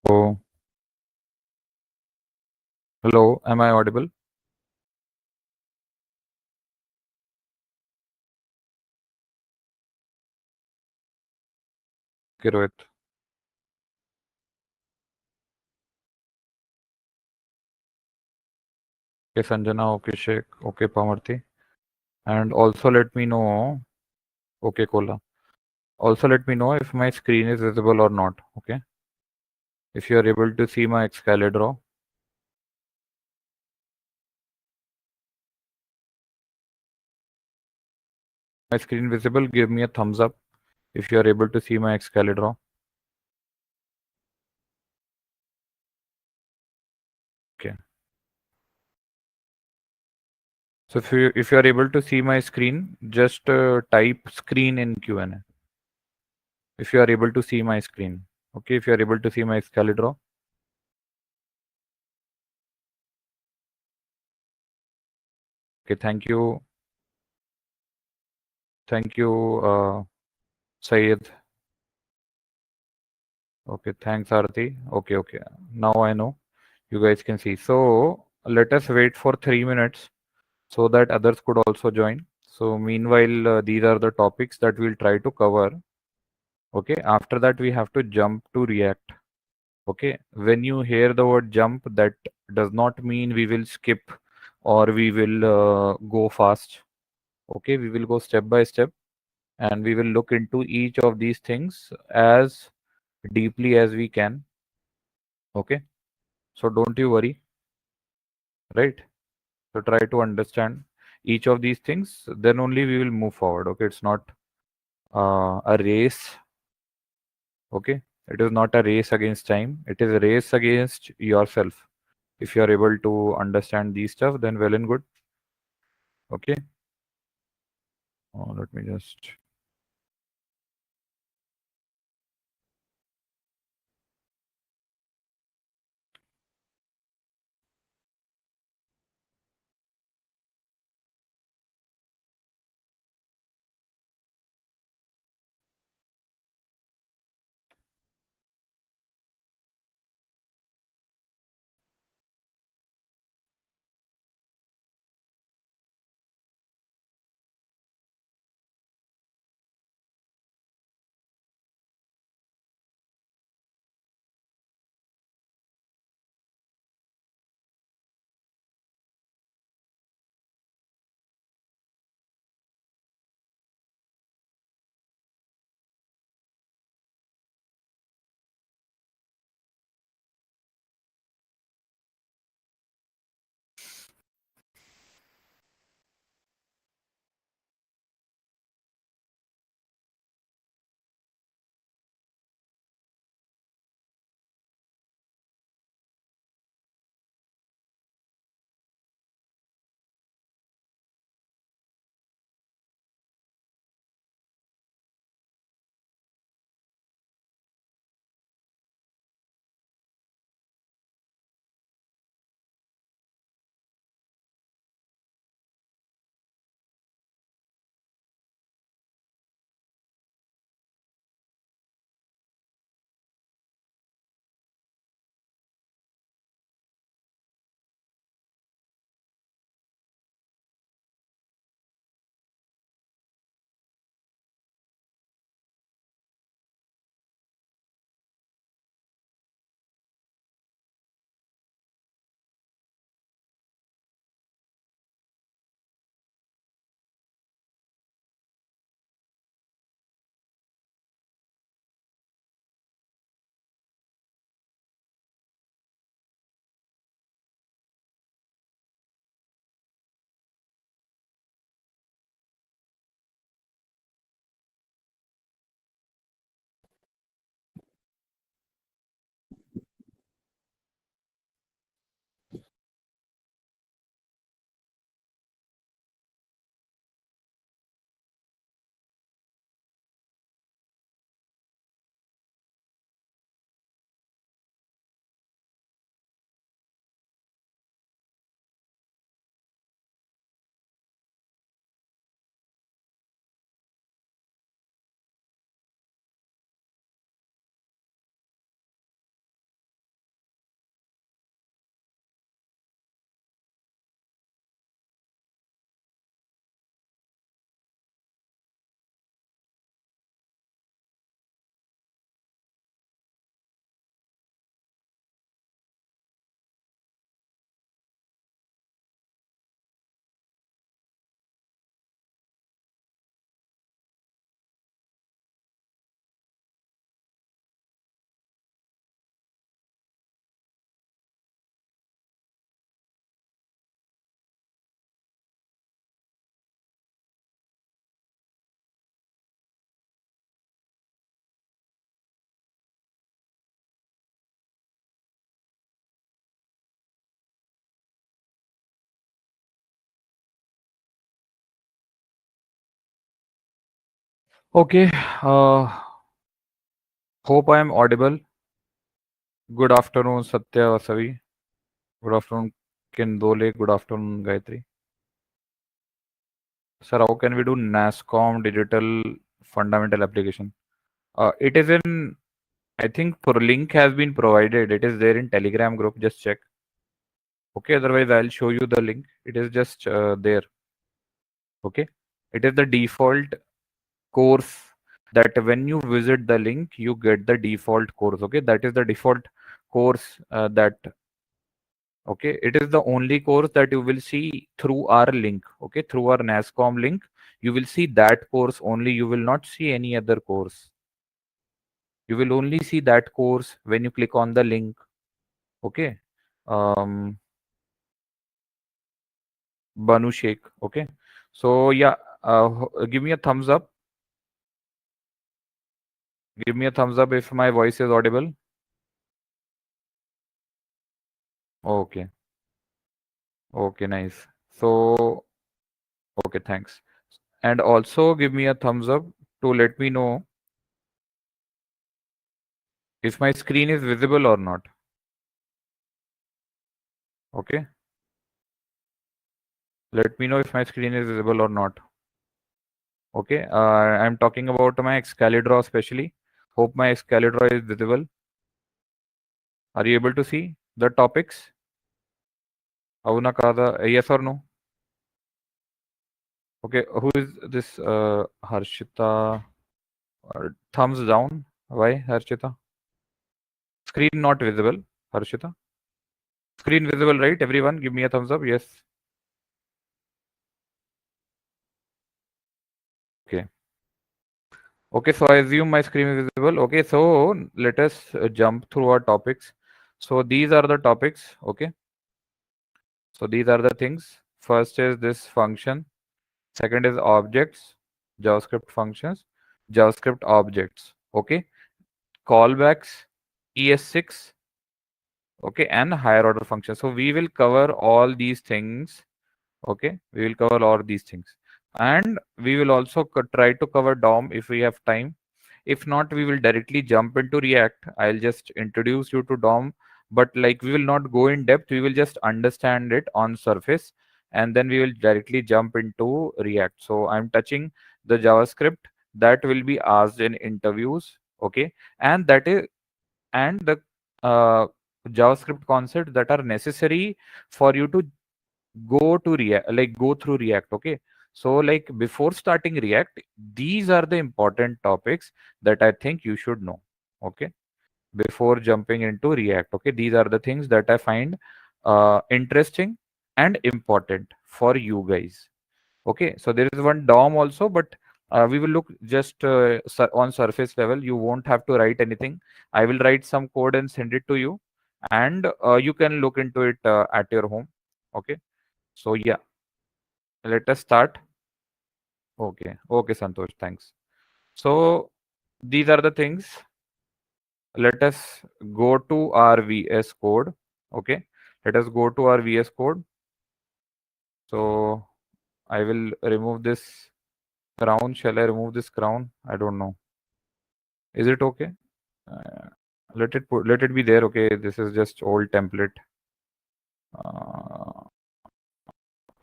So, hello, am I audible? Okay, Rohit. Okay, Sanjana. Okay, Sheikh. Okay, Pamarthi. And also let me know. Okay, Kola. Also let me know if my screen is visible or not. Okay. If you are able to see my Excalibur draw. My screen visible, give me a thumbs up if you are able to see my Excalibur draw. Okay. So if you are able to see my screen, just type screen in Q&A. If you are able to see my screen. Okay, if you are able to see my Excalibur draw. Okay, thank you. Thank you, Sayed. Okay, thanks, Arati. Okay, okay. Now I know. You guys can see. So let us wait for 3 minutes so that others could also join. So meanwhile, these are the topics that we'll try to cover. Okay, after that we have to jump to React. Okay, when you hear the word jump, that does not mean we will skip or we will go fast. Okay, we will go step by step and we will look into each of these things as deeply as we can. Okay, so don't you worry, right? So try to understand each of these things, then only we will move forward. Okay, it's not a race. Okay, it is not a race against time, it is a race against yourself. If you are able to understand these stuff, then well and good. Okay, let me just Okay. Hope I am audible. Good afternoon, Satya Vasavi. Good afternoon, Kindole. Good afternoon, Gayatri. Sir, how can we do NASCOM digital fundamental application? It is in, I think, link has been provided. It is there in Telegram group. Just check. Okay. Otherwise, I'll show you the link. It is just there. Okay. It is the default course that when you visit the link, you get the default course. Okay. That is the default course that okay, it is the only course that you will see through our link. Okay, through our NASCOM link, you will see that course only. You will not see any other course. You will only see that course when you click on the link. Okay. um Banu Sheikh. Okay, so yeah, give me a thumbs up. Give me a thumbs up if my voice is audible. Okay. Okay, nice. So okay, thanks. And also give me a thumbs up to let me know if my screen is visible or not. Okay, let me know if my screen is visible or not. Okay, I'm talking about my Excalidraw especially. Hope my Excalidraw is visible. Are you able to see the topics? Avuna kada, yes or no? Okay, who is this Harshita? Thumbs down. Why, Harshita? Screen not visible, Harshita. Screen visible, right? Everyone, give me a thumbs up. Yes. Okay. Okay, so I assume my screen is visible. Okay, so let us jump through our topics. So these are the topics. Okay. So these are the things. First is this function. Second is objects, JavaScript functions, JavaScript objects. Okay. Callbacks, ES6. Okay. And higher order functions. So we will cover all these things. Okay. We will cover all these things. And we will also try to cover DOM if we have time. If not, we will directly jump into React. I'll just introduce you to DOM, but like we will not go in depth. We will just understand it on surface, and then we will directly jump into React. So I'm touching the JavaScript that will be asked in interviews. Okay, and that is and the uh, JavaScript concepts that are necessary for you to go to React, like go through React. Okay, so like before starting React, these are the important topics that I think you should know. Okay, before jumping into React. Okay, these are the things that I find interesting and important for you guys. Okay, so there is one DOM also, but we will look just on surface level. You won't have to write anything. I will write some code and send it to you, and you can look into it at your home. Okay, so yeah, let us start. Okay, okay, Santosh, thanks. So these are the things. Let us go to our VS Code. Okay, let us go to our VS Code. So I will remove this crown. Shall I remove this crown? I don't know. Is it okay? Uh, let it be there. Okay, this is just old template. Uh,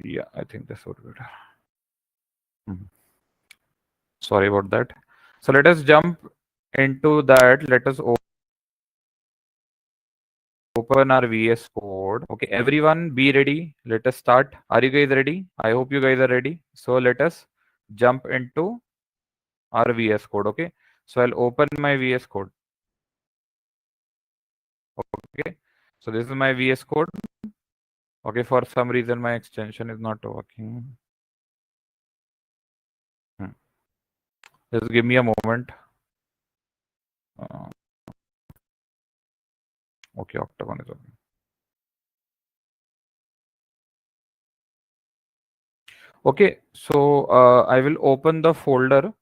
yeah, I think this would be better. Mhm. Sorry about that. So let us jump into that. Let us open our VS Code. Okay, everyone be ready. Let us start. Are you guys ready? I hope you guys are ready. So let us jump into our VS Code. Okay, so I'll open my VS Code. Okay, so this is my VS Code. Okay, for some reason my extension is not working. Just give me a moment. Uh, okay, Octagon is open. Okay, so I will open the folder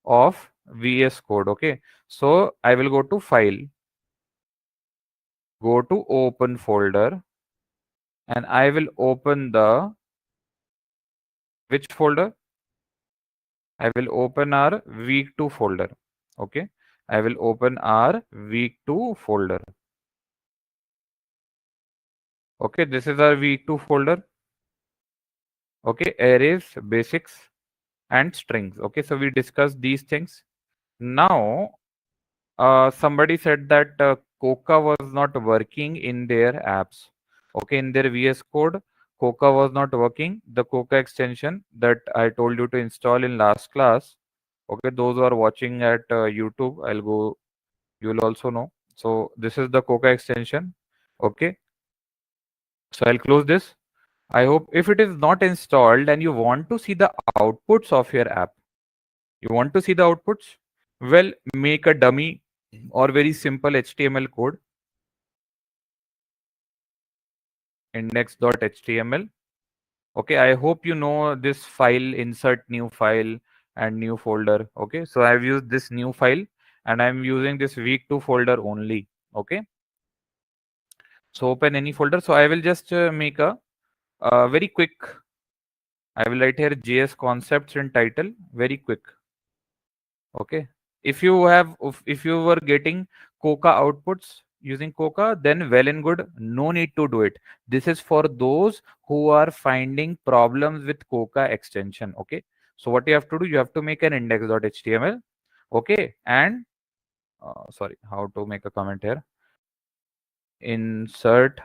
of VS Code. Okay, so I will go to File, go to Open folder, and I will open the which folder? I will open our week2 folder. Okay, I will open our week2 folder. Okay, this is our week2 folder. Okay, arrays, basics, and strings. Okay, so we discussed these things. Now, somebody said that Coca was not working in their apps. Okay, in their VS Code, Coca was not working. The Coca extension that I told you to install in last class. Okay, those who are watching at YouTube, I'll go. You will also know. So this is the Coca extension. Okay, so I'll close this. I hope if it is not installed and you want to see the outputs of your app, you want to see the outputs, well, make a dummy or very simple HTML code, index.html. Okay, I hope you know this file, insert new file and new folder. Okay, so I've used this new file and I'm using this week2 folder only. Okay, so open any folder. So I will just make a very quick, I will write here JS concepts in title, very quick. Okay, if you were getting Coca outputs using Coca, then well and good, no need to do it. This is for those who are finding problems with Coca extension. Okay, so what you have to do, you have to make an index.html. Okay, and sorry, how to make a comment here? Insert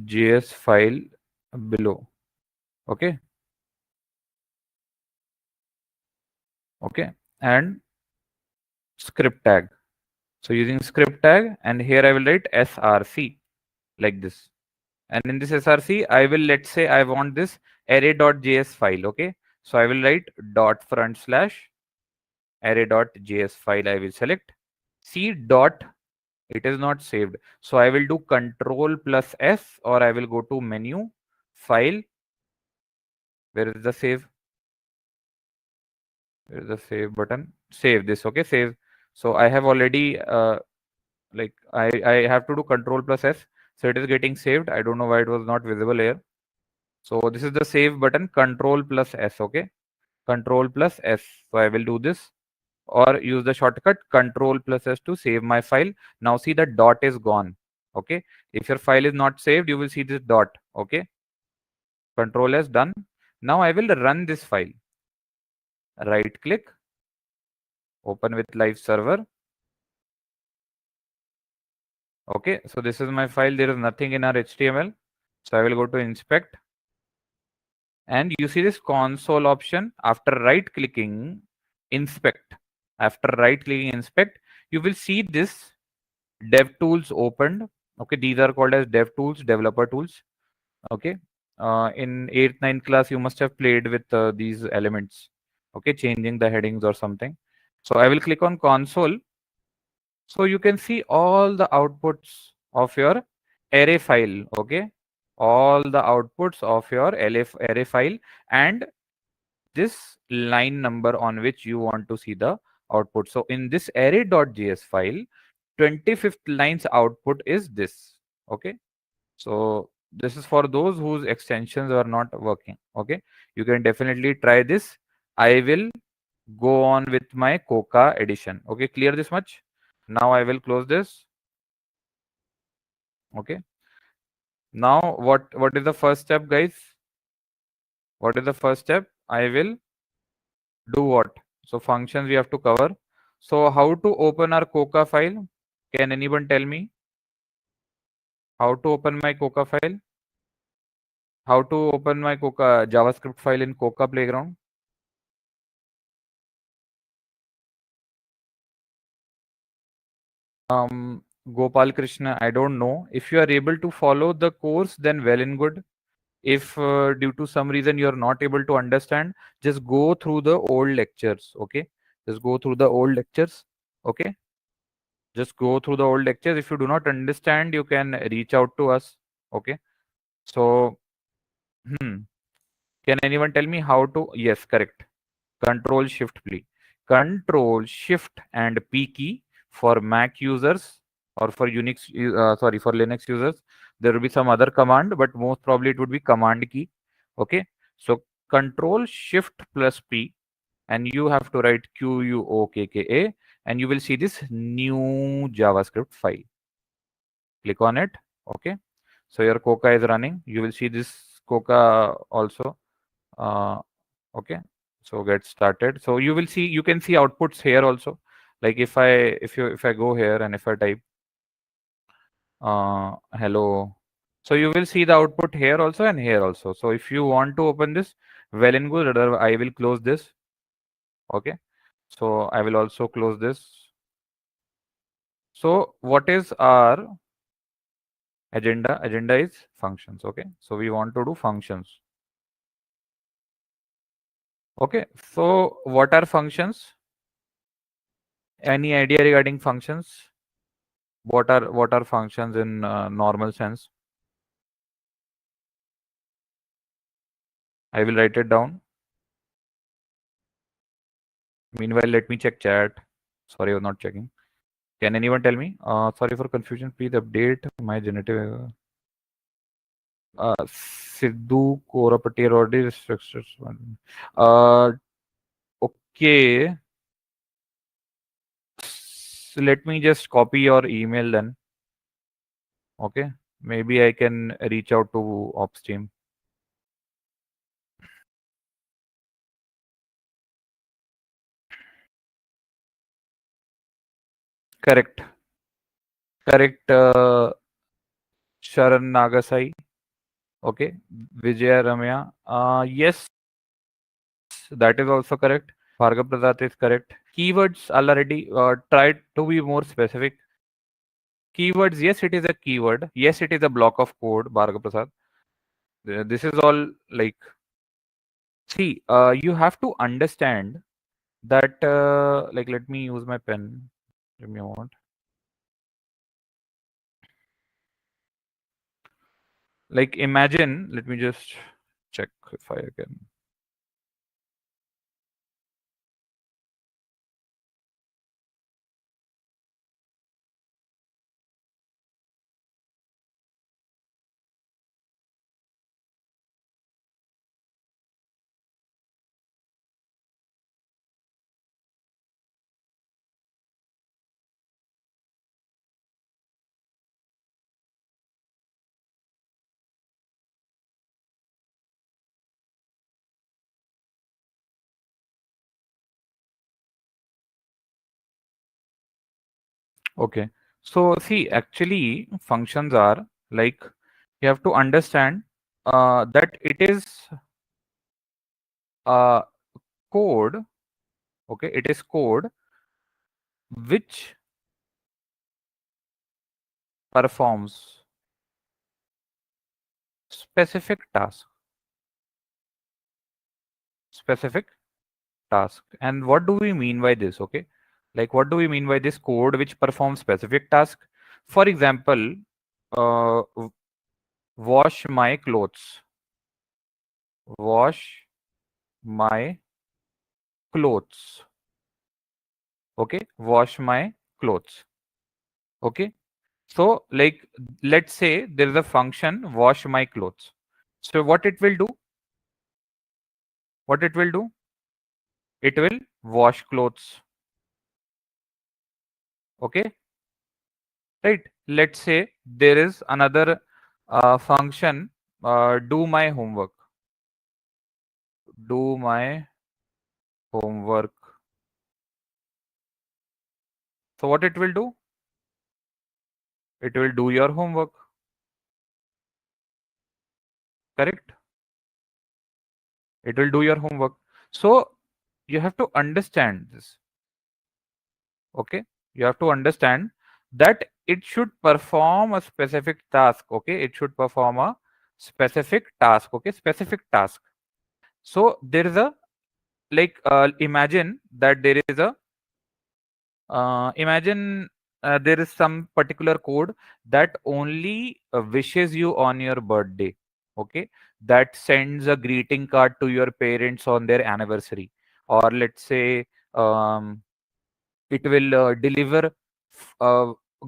JS file below. Okay, okay, and script tag. So using script tag, and here I will write src like this. And in this src, I will, let's say I want this array.js file. Okay, so I will write dot front slash array.js file. I will select c dot. It is not saved, so I will do control plus s, or I will go to menu, file. Where is the save? Where is the save button? Save this. Okay, save. So I have already like I have to do control plus s, so it is getting saved. I don't know why it was not visible here. So this is the save button, control plus s. Okay, control plus s. So I will do this, or use the shortcut control plus s to save my file. Now see, the dot is gone. Okay, if your file is not saved, you will see this dot. Okay, control s, done. Now I will run this file. Right click, open with live server. Okay, so this is my file. There is nothing in our HTML. So I will go to inspect, and you see this console option. After right clicking inspect, you will see this dev tools opened. Okay, these are called as dev tools, developer tools. Okay, in 8th 9th class you must have played with these elements. Okay, changing the headings or something. So I will click on console. So you can see all the outputs of your array file. Okay, all the outputs of your array file, and this line number on which you want to see the output. So in this array.js file, 25th line's output is this. Okay, so this is for those whose extensions are not working. Okay, you can definitely try this. I will go on with my Coca edition. Okay, clear this much? Now I will close this. Okay, now what is the first step, guys? What is the first step? I will do what? So functions we have to cover. So how to open our Coca file? Can anyone tell me how to open my Coca file? How to open my Coca JavaScript file in Coca Playground? Gopal Krishna, I don't know. If you are able to follow the course, then well and good. If due to some reason you are not able to understand, just go through the old lectures. Okay, just go through the old lectures. Okay, just go through the old lectures. If you do not understand, you can reach out to us. Okay, so can anyone tell me how to? Yes, correct. Control Shift P. Control Shift and P key for Mac users, or for Unix, sorry, for Linux users. There will be some other command, but most probably it would be Command key. Okay, so Control Shift plus P, and you have to write QUOKKA, and you will see this new JavaScript file. Click on it. Okay. So your Coca is running. You will see this Coca also. Okay. So get started. So you will see, you can see outputs here also. Like if I go here and if I type hello, so you will see the output here also and here also. So if you want to open this, well and good. I will close this. Okay. So I will also close this. So what is our agenda? Agenda is functions. Okay. So we want to do functions. Okay. So what are functions? Any idea regarding functions? What are functions in normal sense? I will write it down. Meanwhile, let me check chat. Sorry, I was not checking. Can anyone tell me? Sorry for confusion. Please update my generative. Sidhu Korapati already restrictions. Okay. So let me just copy your email then. Okay. Maybe I can reach out to ops team. Correct. Correct. Sharan Nagasai. Okay. Vijaya Ramya. Yes, that is also correct. Bhargav Prasad is correct. Keywords already tried to be more specific. Keywords, yes, it is a keyword. Yes, it is a block of code, Bhargav Prasad. This is all like, see, you have to understand that, like, let me use my pen. Give me a moment. Like, imagine, let me just check if I can. Okay. So, see, actually, functions are like, you have to understand that it is code. Okay. It is code which performs specific task. Specific task. And what do we mean by this? Okay. Like, what do we mean by this code which performs specific task? For example, wash my clothes. Wash my clothes. Okay. Wash my clothes. Okay. So, like, let's say there is a function wash my clothes. So what it will do? What it will do? It will wash clothes. Okay. Right. Let's say there is another function, do my homework. Do my homework. So what it will do? It will do your homework. Correct? It will do your homework. So you have to understand this. Okay. You have to understand that it should perform a specific task. Okay. It should perform a specific task. Okay. Specific task. So there is a, like, imagine that there is a, imagine there is some particular code that only wishes you on your birthday. Okay. That sends a greeting card to your parents on their anniversary. Or let's say, it will deliver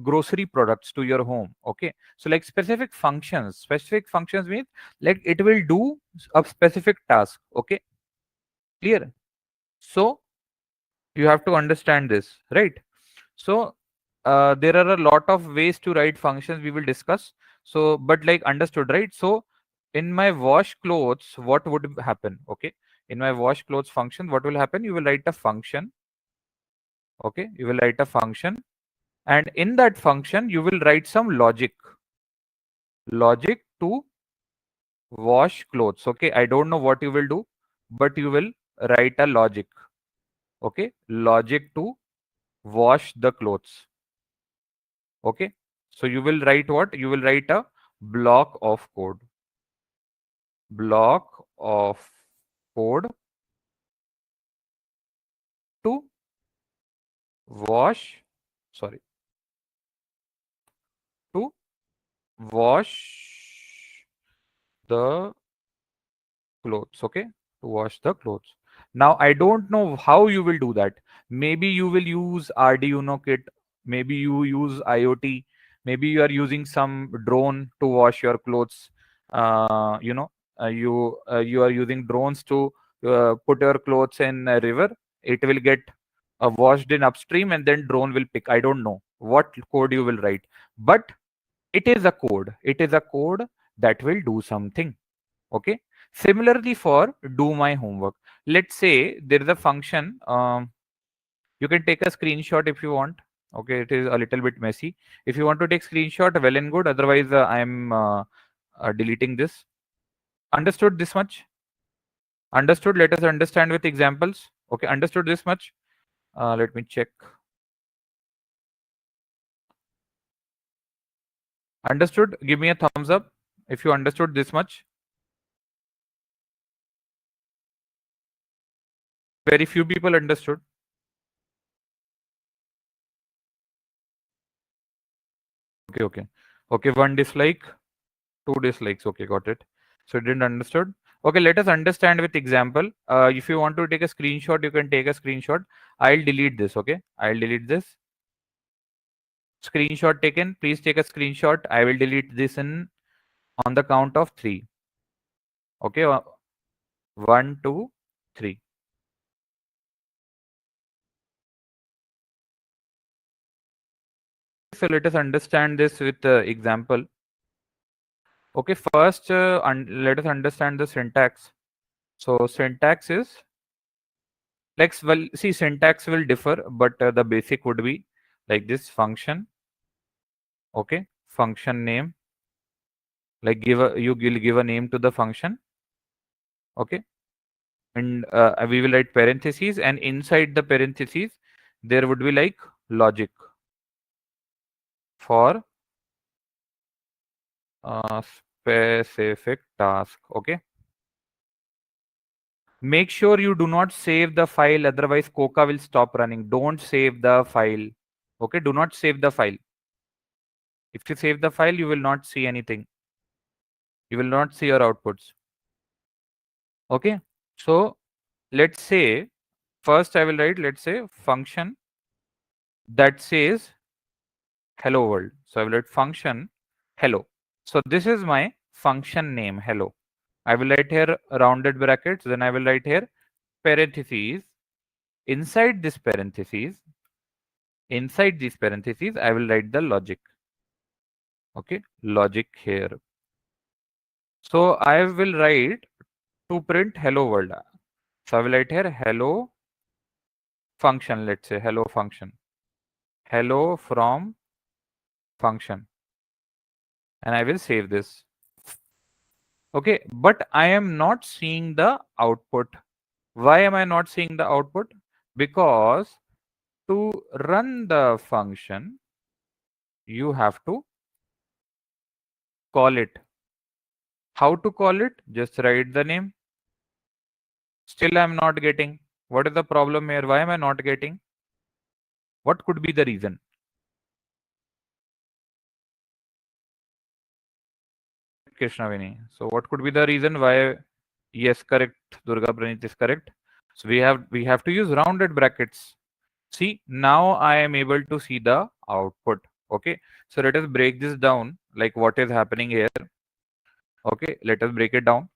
grocery products to your home. Okay, so like specific functions means like it will do a specific task. Okay, clear? So you have to understand this, right? So there are a lot of ways to write functions we will discuss. So but like understood, right? So in my wash clothes, what would happen? Okay, in my wash clothes function, what will happen? You will write a function. Okay, you will write a function, and in that function you will write some logic to wash clothes. Okay, I don't know what you will do, but you will write a logic. Okay, logic to wash the clothes. Okay, so you will write what? You will write a block of code. Block of code to wash, sorry, to wash the clothes. Okay, to wash the clothes. Now I don't know how you will do that. Maybe you will use Arduino kit, maybe you use IoT, maybe you are using some drone to wash your clothes. You are using drones to put your clothes in a river. It will get washed in upstream and then drone will pick. I don't know what code you will write, but it is a code. It is a code that will do something. Okay, similarly for do my homework, let's say there is a function. You can take a screenshot if you want. Okay, it is a little bit messy. If you want to take screenshot, well and good. Otherwise I'm deleting this. Understood this much? Understood? Let us understand with examples. Okay, understood this much? Let me check. Understood? Give me a thumbs up if you understood this much. Very few people understood. Okay, one dislike, two dislikes. Okay, got it. So didn't understood. Okay, let us understand with example. If you want to take a screenshot, you can take a screenshot. I'll delete this. Okay, I'll delete this. Screenshot taken. Please take a screenshot. I will delete this in on the count of 3. Okay, 1, 2, 3. So let us understand this with example. Okay, first let us understand the syntax. So syntax is like, well, see, syntax will differ, but the basic would be like this: function. Okay, function name. Like you will give a name to the function. Okay, and we will write parentheses, and inside the parentheses there would be like logic for specific task. Okay, make sure you do not save the file, otherwise Coca will stop running. Don't save the file. Okay, do not save the file. If you save the file, you will not see anything. You will not see your outputs. Okay, so let's say first I will write, let's say, function that says hello world. So I will write function hello. So this is my function name, hello. I will write here rounded brackets, then I will write here parentheses. Inside this parentheses, inside these parentheses, I will write the logic. Okay, logic here. So I will write to print hello world. So I will write here hello function, let's say hello function. Hello from function. And I will save this. Okay, but I am not seeing the output. Why am I not seeing the output? Because to run the function, you have to call it. How to call it? Just write the name. Still I'm not getting. What is the problem here? Why am I not getting? What could be the reason? Krishnavini. So what could be the reason why? Yes, correct. Durga Pranit is correct. So we have to use rounded brackets. See, now I am able to see the output. Okay, so let us break this down, like what is happening here. Okay, let us break it down.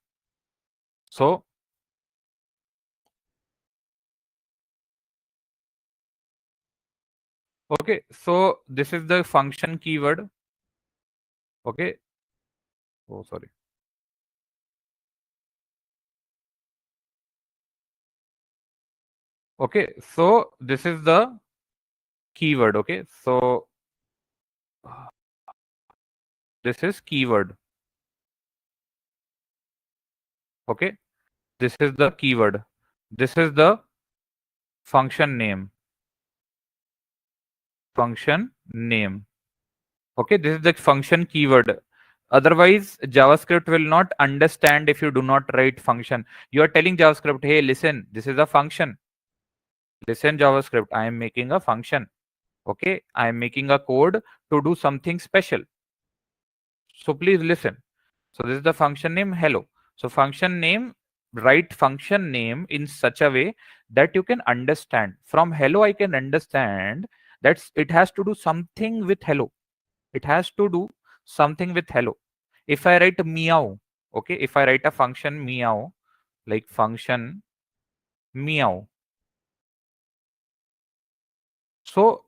So okay, so this is the function keyword. Okay, oh sorry. Okay, so this is the keyword. Okay, so this is keyword. Okay, this is the keyword. This is the function name. Function name. Okay, this is the function keyword. Otherwise, JavaScript will not understand if you do not write function. You are telling JavaScript, hey, listen, this is a function. Listen, JavaScript, I am making a function. Okay, I am making a code to do something special. So please listen. So this is the function name hello. So function name, write function name in such a way that you can understand. From hello, I can understand that it has to do something with hello. It has to do something with hello. If I write meow, okay, if I write a function meow, like function meow, so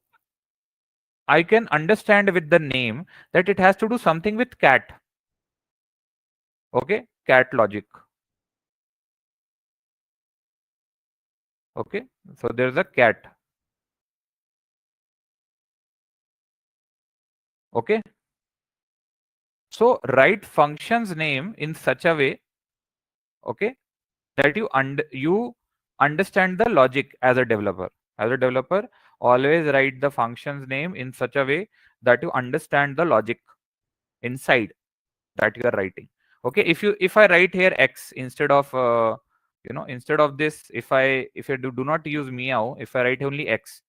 I can understand with the name that it has to do something with cat. Okay, cat logic. Okay, so there's a cat. Okay, so write functions name in such a way, okay, that you understand the logic as a developer. As a developer, always write the functions name in such a way that you understand the logic inside that you are writing. Okay, if I write here x instead of instead of this, if I do not use meow, if I write only x,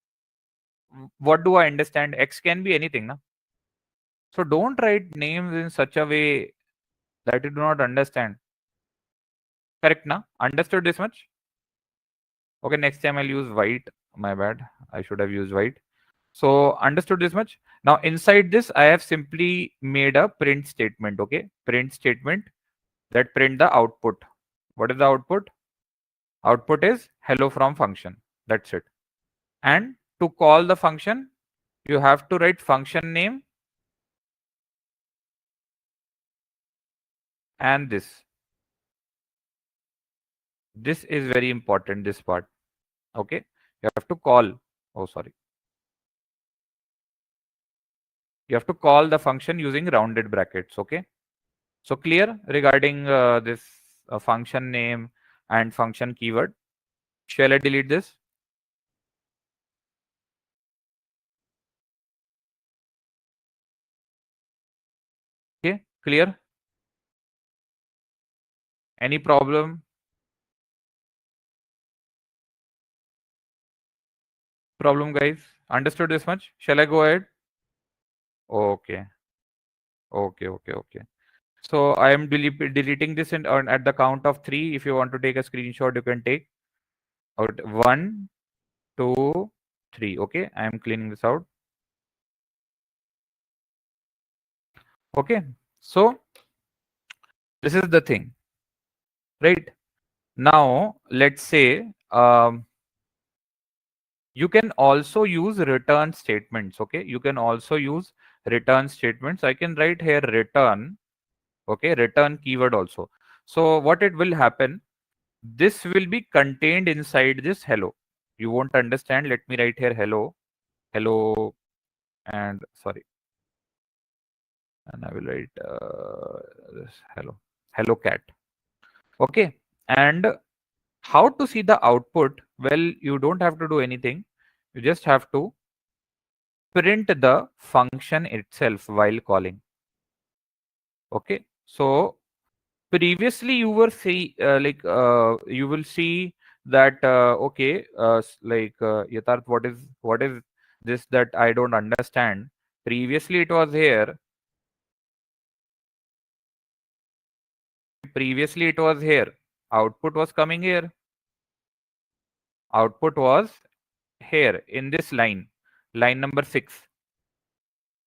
what do I understand? X can be anything, na? So don't write names in such a way that you do not understand. Correct, na? Understood this much? Okay, next time I'll use white. My bad. I should have used white. So understood this much? Now inside this, I have simply made a print statement. Okay, print statement that print the output. What is the output? Output is hello from function. That's it. And to call the function, you have to write function name and this. This is very important, this part. Okay, you have to call. Oh, sorry. You have to call the function using rounded brackets. Okay, so clear regarding this function name and function keyword. Shall I delete this? Okay, clear. Any problem? Problem, guys? Understood this much? Shall I go ahead? Okay, okay. So I am deleting this at the count of 3. If you want to take a screenshot, you can take out 1, 2, 3. Okay, I am cleaning this out. Okay, so this is the thing, right? Now let's say you can also use return statements. Okay, you can also use return statements. I can write here return. Okay, return keyword also. So what it will happen, this will be contained inside this hello. You won't understand. Let me write here hello, and sorry, and I will write this hello cat. Okay, and how to see the output? Well, you don't have to do anything. You just have to print the function itself while calling. Okay, so previously you were you will see that okay, Yatarth, what is this that I don't understand? Previously it was here. Previously it was here. Output was coming here. Output was here in this line number 6.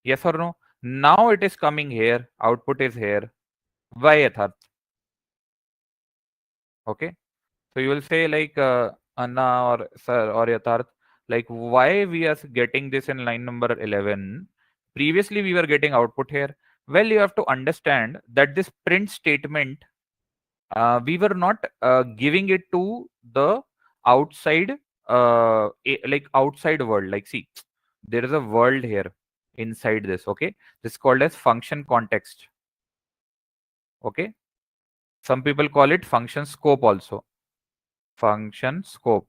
Yes or no? Now it is coming here, output is here. Why, Yatharth? Okay. So you will say like Anna or Sir or Yatharth, like why we are getting this in line number 11? Previously we were getting output here. Well, you have to understand that this print statement, we were not giving it to the outside, like outside world. Like see, there is a world here inside this. Okay, this is called as function context. Okay, some people call it function scope also. Function scope.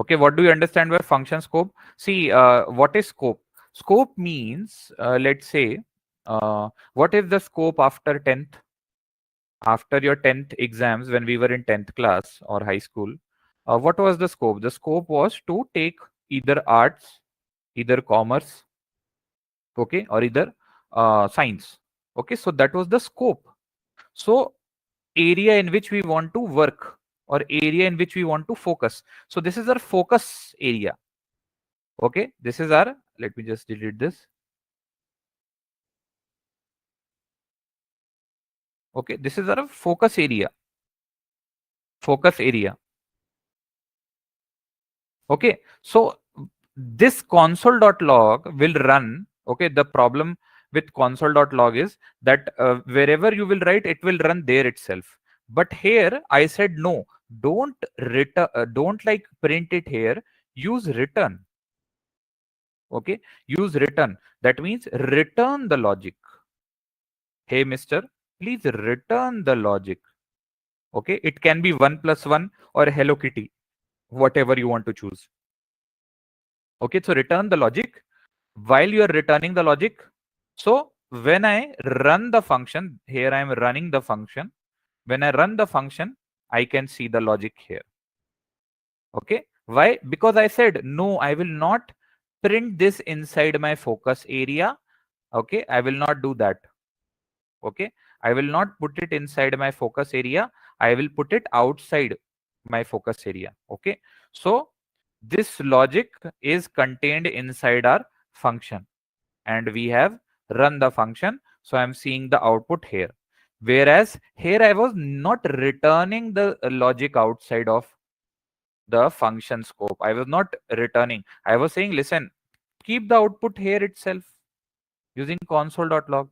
Okay, what do you understand by function scope? See, what is scope? Scope means, let's say, what is the scope after 10th? After your 10th exams, when we were in 10th class or high school, what was the scope? The scope was to take either arts, either commerce, okay, or either science. Okay, so that was the scope. So area in which we want to work or area in which we want to focus. So this is our focus area. Okay, this is our, let me just delete this. Okay, this is our focus area. Focus area. Okay, so this console.log will run. Okay, the problem with console.log is that wherever you will write, it will run there itself. But here I said no, don't return, don't like print it here. Use return. Okay, use return. That means return the logic. Hey, mister, please return the logic. Okay, it can be 1 plus 1 or Hello Kitty, whatever you want to choose. Okay, so return the logic. While you are returning the logic, so when I run the function, here I am running the function. When I run the function, I can see the logic here. Okay, why? Because I said no, I will not print this inside my focus area. Okay, I will not do that. Okay, I will not put it inside my focus area. I will put it outside my focus area. Okay, so this logic is contained inside our function, and we have run the function. So I'm seeing the output here, whereas here I was not returning the logic outside of the function scope. I was not returning. I was saying, listen, keep the output here itself using console.log.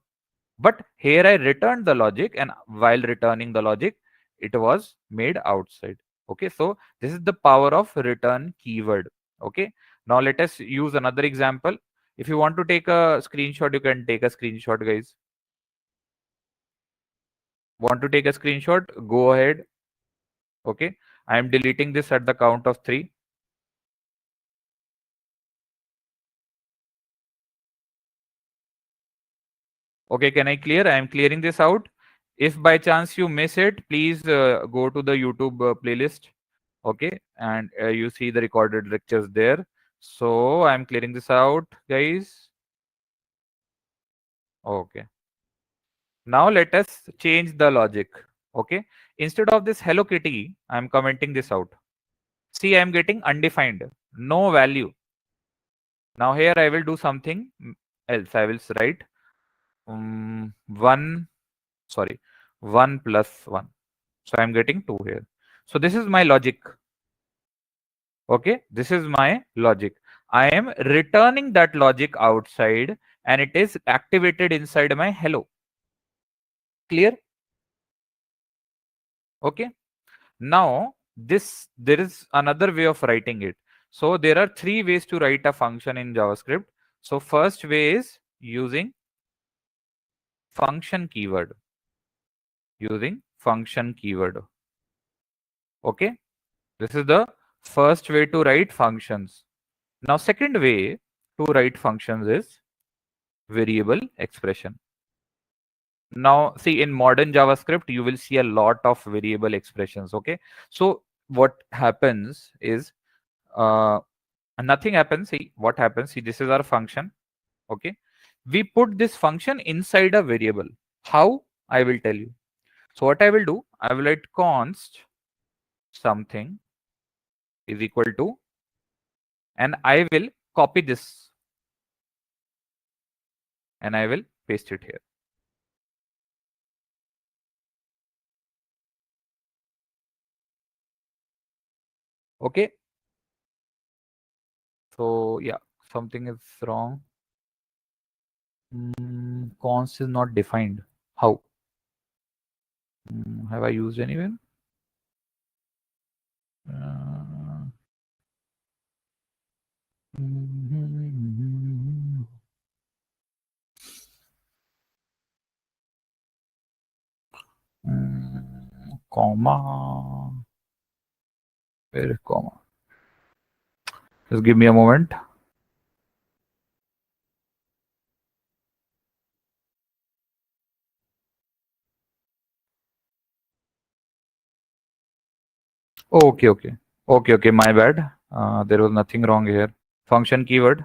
But here I returned the logic, and while returning the logic, it was made outside. Okay, so this is the power of return keyword. Okay, now let us use another example. If you want to take a screenshot, you can take a screenshot, guys. Want to take a screenshot? Go ahead. Okay, I am deleting this at the count of 3. Okay, can I clear? I am clearing this out. If by chance you miss it, please go to the YouTube playlist. Okay, and you see the recorded lectures there. So I'm clearing this out, guys. Okay, now let us change the logic. Okay, instead of this Hello Kitty, I'm commenting this out. See, I'm getting undefined, no value. Now here I will do something else. I will write 1, sorry, 1 plus 1. So I'm getting 2 here. So this is my logic. Okay, this is my logic. I am returning that logic outside, and it is activated inside my hello. Clear? Okay. Now there is another way of writing it. So there are 3 ways to write a function in JavaScript. So first way is using function keyword. Using function keyword. Okay. This is the first way to write functions. Now second way to write functions is variable expression. Now see, in modern JavaScript you will see a lot of variable expressions. Okay, so what happens is nothing happens. See what happens. See, this is our function. Okay, we put this function inside a variable. How? I will tell you. So what I will do, I will write const something is equal to and I will copy this and I will paste it here. Okay. So yeah, something is wrong. Const is not defined. How? Have I used anywhere? Comma. Where is comma? Just give me a moment. Oh, okay. My bad. There was nothing wrong here. Function keyword.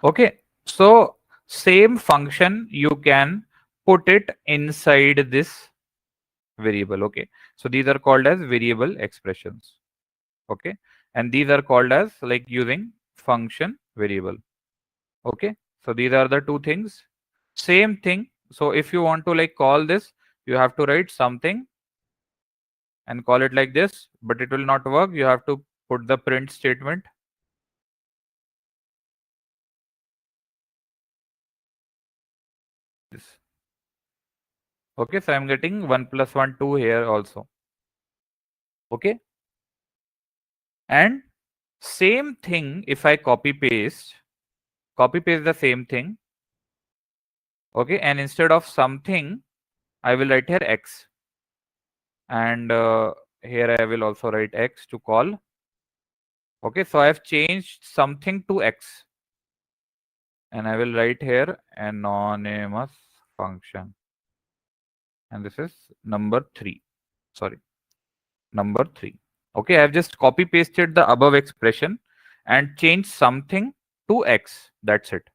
Okay. So same function you can put it inside this variable. Okay. So these are called as variable expressions. Okay. And these are called as like using function variable. Okay. So these are the two things. Same thing. So if you want to like call this, you have to write something and call it like this, but it will not work. You have to put the print statement. This. Okay, so I'm getting 1 plus 1, 2 here also. Okay. And same thing if I copy paste the same thing. Okay, and instead of something, I will write here X. And here I will also write X to call. Okay, so I have changed something to X. And I will write here anonymous function. And this is number 3. Sorry, number 3. Okay, I have just copy pasted the above expression and changed something to X. That's it.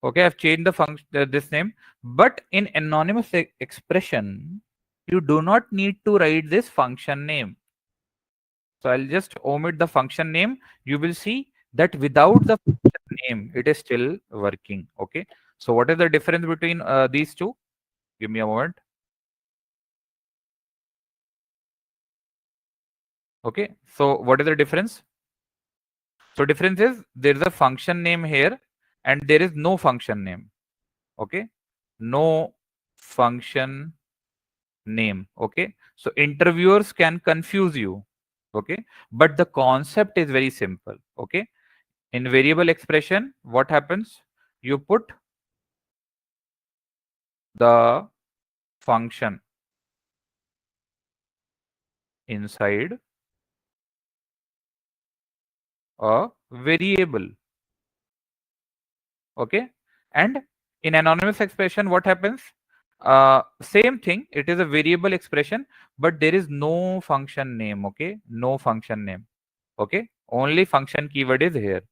Okay, I've changed the function this name, but in anonymous expression, you do not need to write this function name. So I'll just omit the function name. You will see that without the function name, it is still working. Okay. So what is the difference between these two? Give me a moment. Okay. So what is the difference? So difference is there is a function name here and there is no function name. Okay. No function name. Okay. So interviewers can confuse you. Okay. But the concept is very simple. Okay. In variable expression, what happens? You put the function inside a variable. Okay. And in anonymous expression, what happens? Same thing. It is a variable expression, but there is no function name. Okay. No function name. Okay. Only function keyword is here.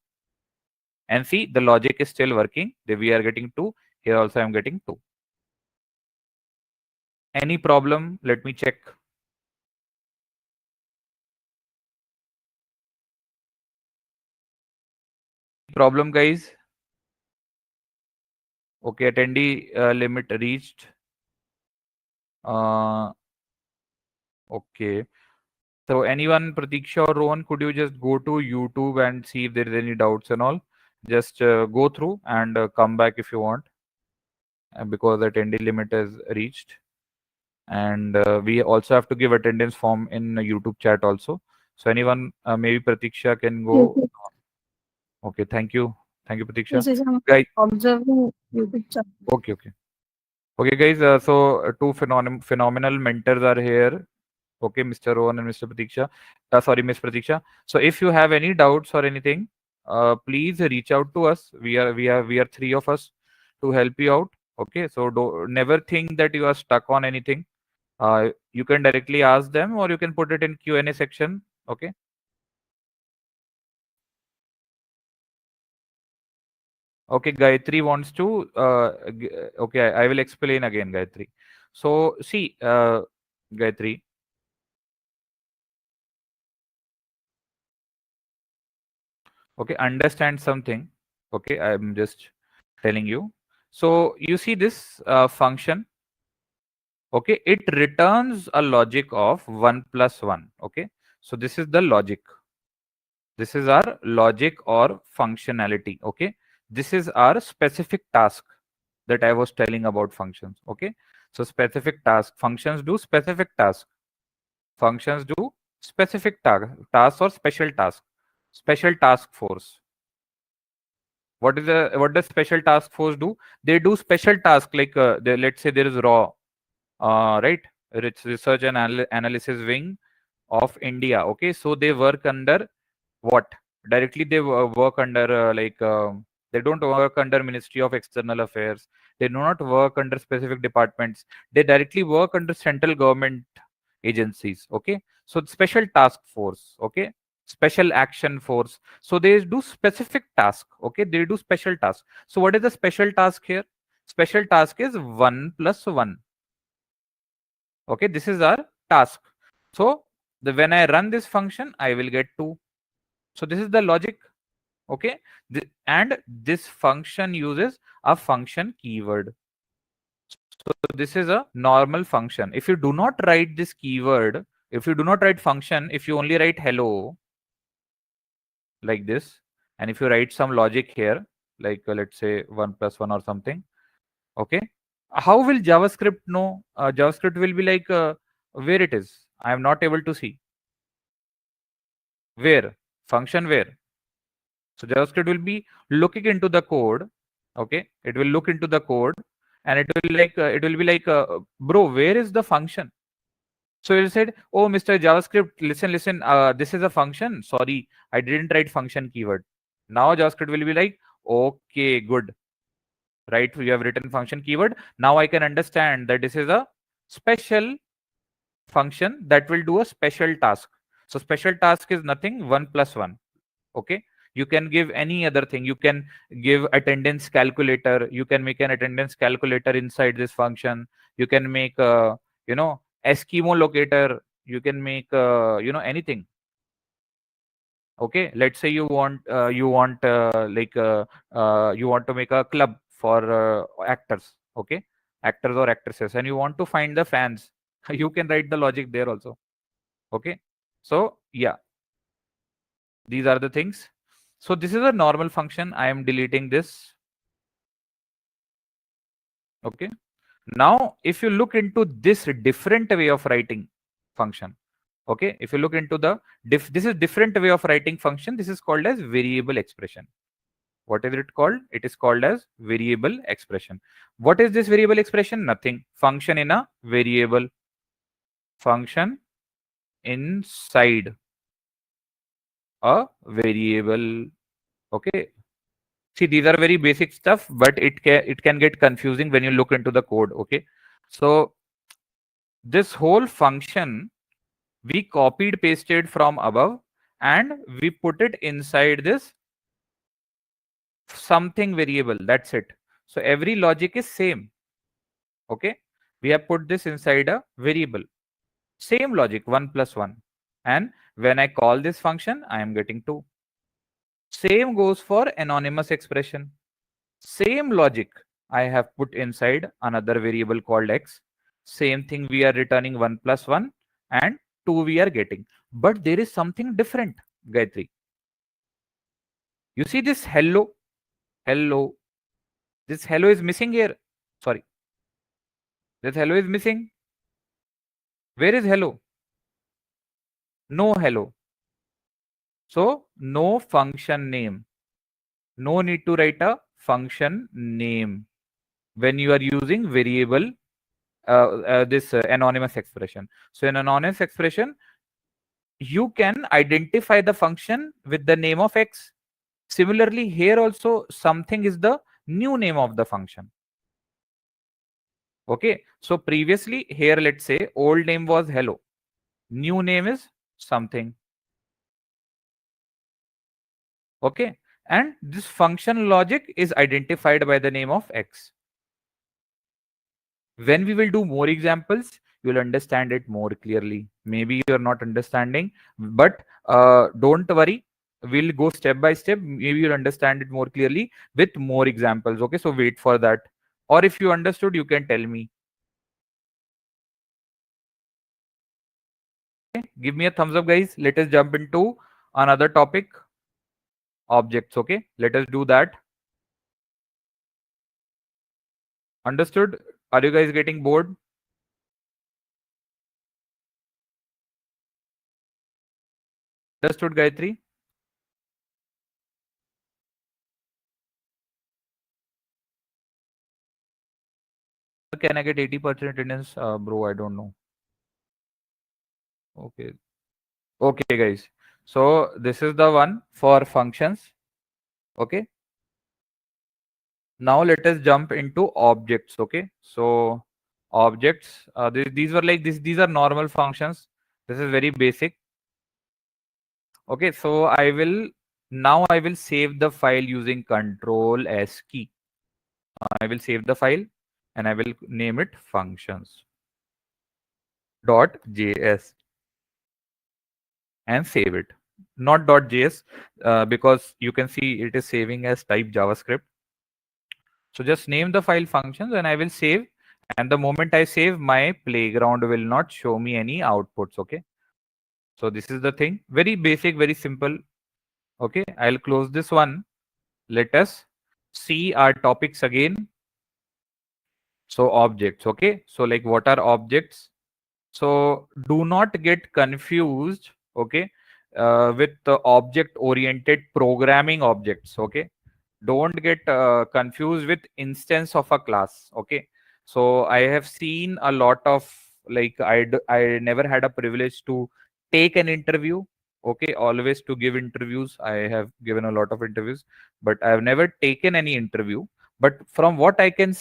And see, the logic is still working. We are getting 2. Here also I'm getting 2. Any problem? Let me check. Problem, guys? Okay, attendee limit reached. Okay. So anyone, Pratiksha or Rohan, could you just go to YouTube and see if there is any doubts and all? Just go through and come back if you want, because attendee limit is reached. And we also have to give attendance form in YouTube chat also. So anyone, maybe Pratiksha can go. Yes, Okay, thank you. Thank you, Pratiksha. yes, I'm Guys, observing YouTube channel. okay. Okay, guys, so two phenomenal mentors are here. Okay, Mr. Rohan and Mr. Pratiksha. Sorry, Miss Pratiksha. So if you have any doubts or anything, please reach out to us. We are 3 of us to help you out. Okay, so never think that you are stuck on anything. You can directly ask them or you can put it in Q&A section. Okay. Okay, Gayatri wants to. Okay, I will explain again, Gayatri. So see, Gayatri. Okay, understand something. Okay, I'm just telling you. So you see this function. Okay, it returns a logic of 1 plus 1. Okay, so this is the logic. This is our logic or functionality. Okay, this is our specific task that I was telling about functions. Okay, so specific task, functions do specific task. Functions do specific task or special task. Special task force. What does special task force do? They do special task like let's say there is raw, right? Research and analysis wing of India. Okay, so they work under what? Directly they work under they don't work under Ministry of External Affairs. They do not work under specific departments. They directly work under central government agencies. Okay, so special task force. Okay, special action force. So they do specific task. Okay, they do special task. So what is the special task here? Special task is 1 plus 1. Okay, this is our task. So when I run this function, I will get 2. So this is the logic. Okay, and this function uses a function keyword. So this is a normal function. If you do not write this keyword, if you do not write function, if you only write hello like this, and if you write some logic here, like let's say 1 plus 1 or something, okay, how will JavaScript know? JavaScript will be like where it is. I am not able to see. Where? Function where? So JavaScript will be looking into the code. Okay, it will look into the code, and it will be like, bro, where is the function? So you said, oh, Mr. JavaScript, listen, this is a function. Sorry, I didn't write function keyword. Now JavaScript will be like, okay, good, right? You have written function keyword. Now I can understand that this is a special function that will do a special task. So special task is nothing 1 plus 1. Okay, you can give any other thing. You can give attendance calculator. You can make an attendance calculator inside this function. You can make a Eskimo locator. You can make anything. Okay, let's say you want you want to make a club for actors. Okay, actors or actresses, and you want to find the fans. You can write the logic there also. Okay, so yeah, these are the things. So this is a normal function. I am deleting this. Okay, now if you look into this different way of writing function, okay, if you look into the this is different way of writing function. This is called as variable expression. What is it called? It is called as variable expression. What is this variable expression? Nothing. Function in a variable. Function inside a variable. Okay, see, these are very basic stuff, but it can get confusing when you look into the code. Okay, so this whole function we copied pasted from above, and we put it inside this something variable. That's it. So every logic is same. Okay, we have put this inside a variable. Same logic, 1 plus 1, and when I call this function, I am getting 2. Same goes for anonymous expression. Same logic I have put inside another variable called x. Same thing, we are returning 1 plus 1 and 2 we are getting. But there is something different, Gayatri. You see this hello, hello. This hello is missing here. Sorry. This hello is missing. Where is hello? No hello. So no function name. No need to write a function name when you are using variable this anonymous expression. So in anonymous expression, you can identify the function with the name of x. Similarly, here also something is the new name of the function. Okay, so previously here, let's say old name was hello, new name is something. Okay, and this function logic is identified by the name of x. When we will do more examples, you will understand it more clearly. Maybe you are not understanding, but don't worry. we'll go step by step. Maybe you'll understand it more clearly with more examples. Okay, so wait for that. Or if you understood, you can tell me. Okay, give me a thumbs up, guys. Let us jump into another topic, objects. Okay, let us do that. Understood? Are you guys getting bored? Understood, Gayatri? Can I get 80% attendance? Bro, I don't know. Okay. Okay, guys. So this is the one for functions. Okay. Now let us jump into objects. Okay. So objects, these were like this. These are normal functions. This is very basic. Okay. So I will save the file using Control S key. I will save the file and I will name it functions dot js and save it. Not dot js because you can see it is saving as type JavaScript. So just name the file functions and I will save. And the moment I save, my playground will not show me any outputs. Okay. So this is the thing. Very basic, very simple. Okay. I'll close this one. Let us see our topics again. So objects. Okay. So like what are objects? So do not get confused. Okay. With the object oriented programming objects. Okay. Don't get confused with instance of a class. Okay, so I have seen a lot of, like, I never had a privilege to take an interview. Okay, always to give interviews. I have given a lot of interviews, but I have never taken any interview. But from what I can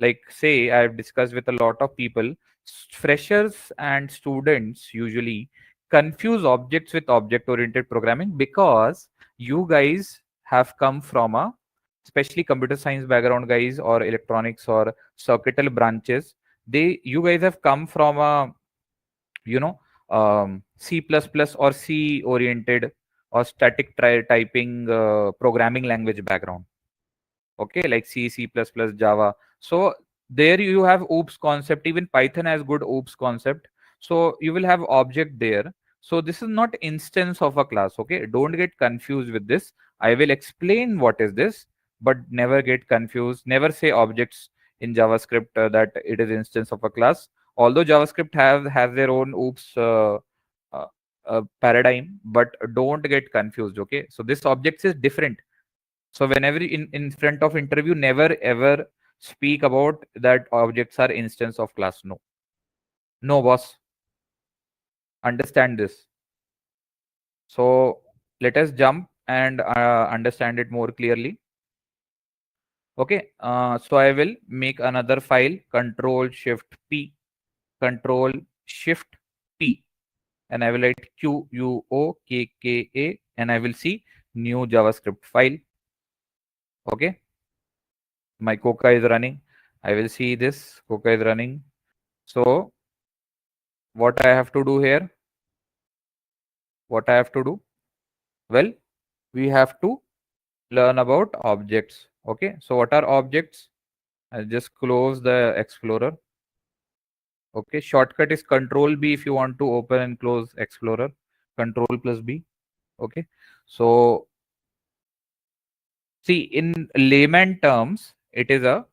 like say, I have discussed with a lot of people. Freshers and students usually confuse objects with object oriented programming because you guys have come from a, especially computer science background guys, or electronics or circuital branches. You guys have come from a, you know, C++ or C oriented or static typing programming language background. Okay, like C++, Java. So there you have oops concept. Even Python has good oops concept. So you will have object there. So this is not instance of a class. Okay, don't get confused with this. I will explain what is this, but never get confused. Never say objects in JavaScript that it is instance of a class. Although JavaScript has their own oops uh, paradigm, but don't get confused. Okay, so this objects is different. So whenever in front of interview, never ever speak about that objects are instance of class. No. No, boss. Understand this. So let us jump and understand it more clearly. Okay. So I will make another file, Control Shift P, Control Shift P, and I will write QUOKKA, and I will see new JavaScript file. Okay. My Coca is running. I will see this Coca is running. So what I have to do here? What I have to do? Well, we have to learn about objects. Okay, so what are objects? I'll just close the Explorer. Okay, shortcut is Control B if you want to open and close Explorer. Control plus B. Okay, so see, in layman terms, it is a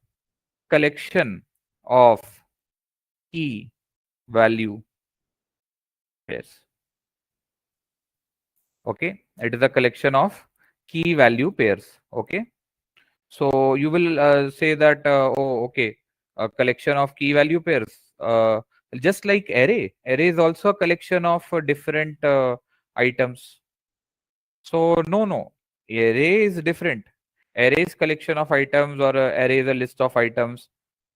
collection of key value pairs. Okay, it is a collection of key value pairs. Okay, so you will say that, oh, okay, a collection of key value pairs. Just like array. Array is also a collection of different items. So no. Array is different. Array is collection of items, or array is a list of items.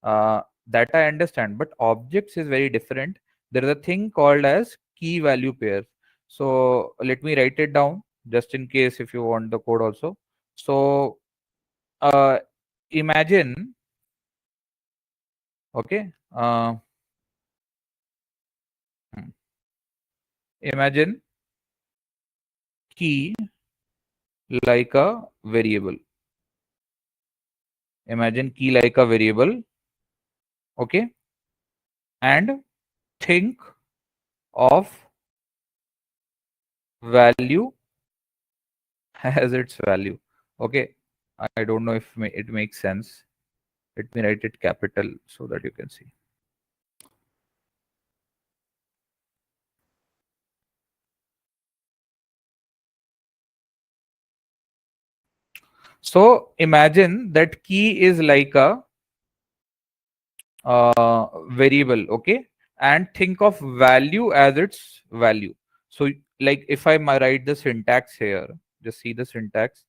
That I understand. But objects is very different. There is a thing called as key value pairs. So let me write it down just in case if you want the code also. So uh, imagine, okay, hmm, imagine key like a variable. Imagine key like a variable, okay? And think of value as its value, okay? I don't know if it makes sense. Let me write it capital so that you can see. So imagine that key is like a variable, okay? And think of value as its value. So like if I write the syntax here, just see the syntax.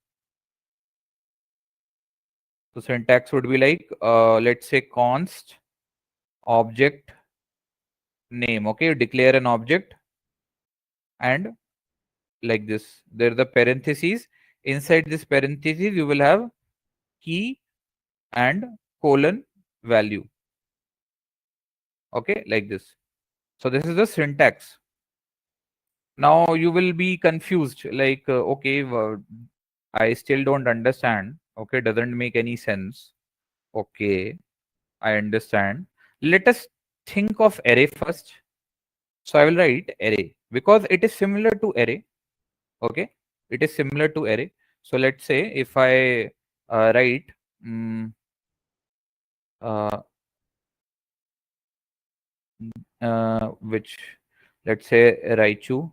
So syntax would be like, let's say const object name, okay? You declare an object and like this, there are the parentheses. Inside this parentheses, you will have key and colon value, okay? Like this. So this is the syntax. Now you will be confused, like, okay, I still don't understand. Okay, doesn't make any sense. Okay, I understand. Let us think of array first. So I will write array because it is similar to array. Okay, it is similar to array. So let's say if I write uh, which, let's say Raichu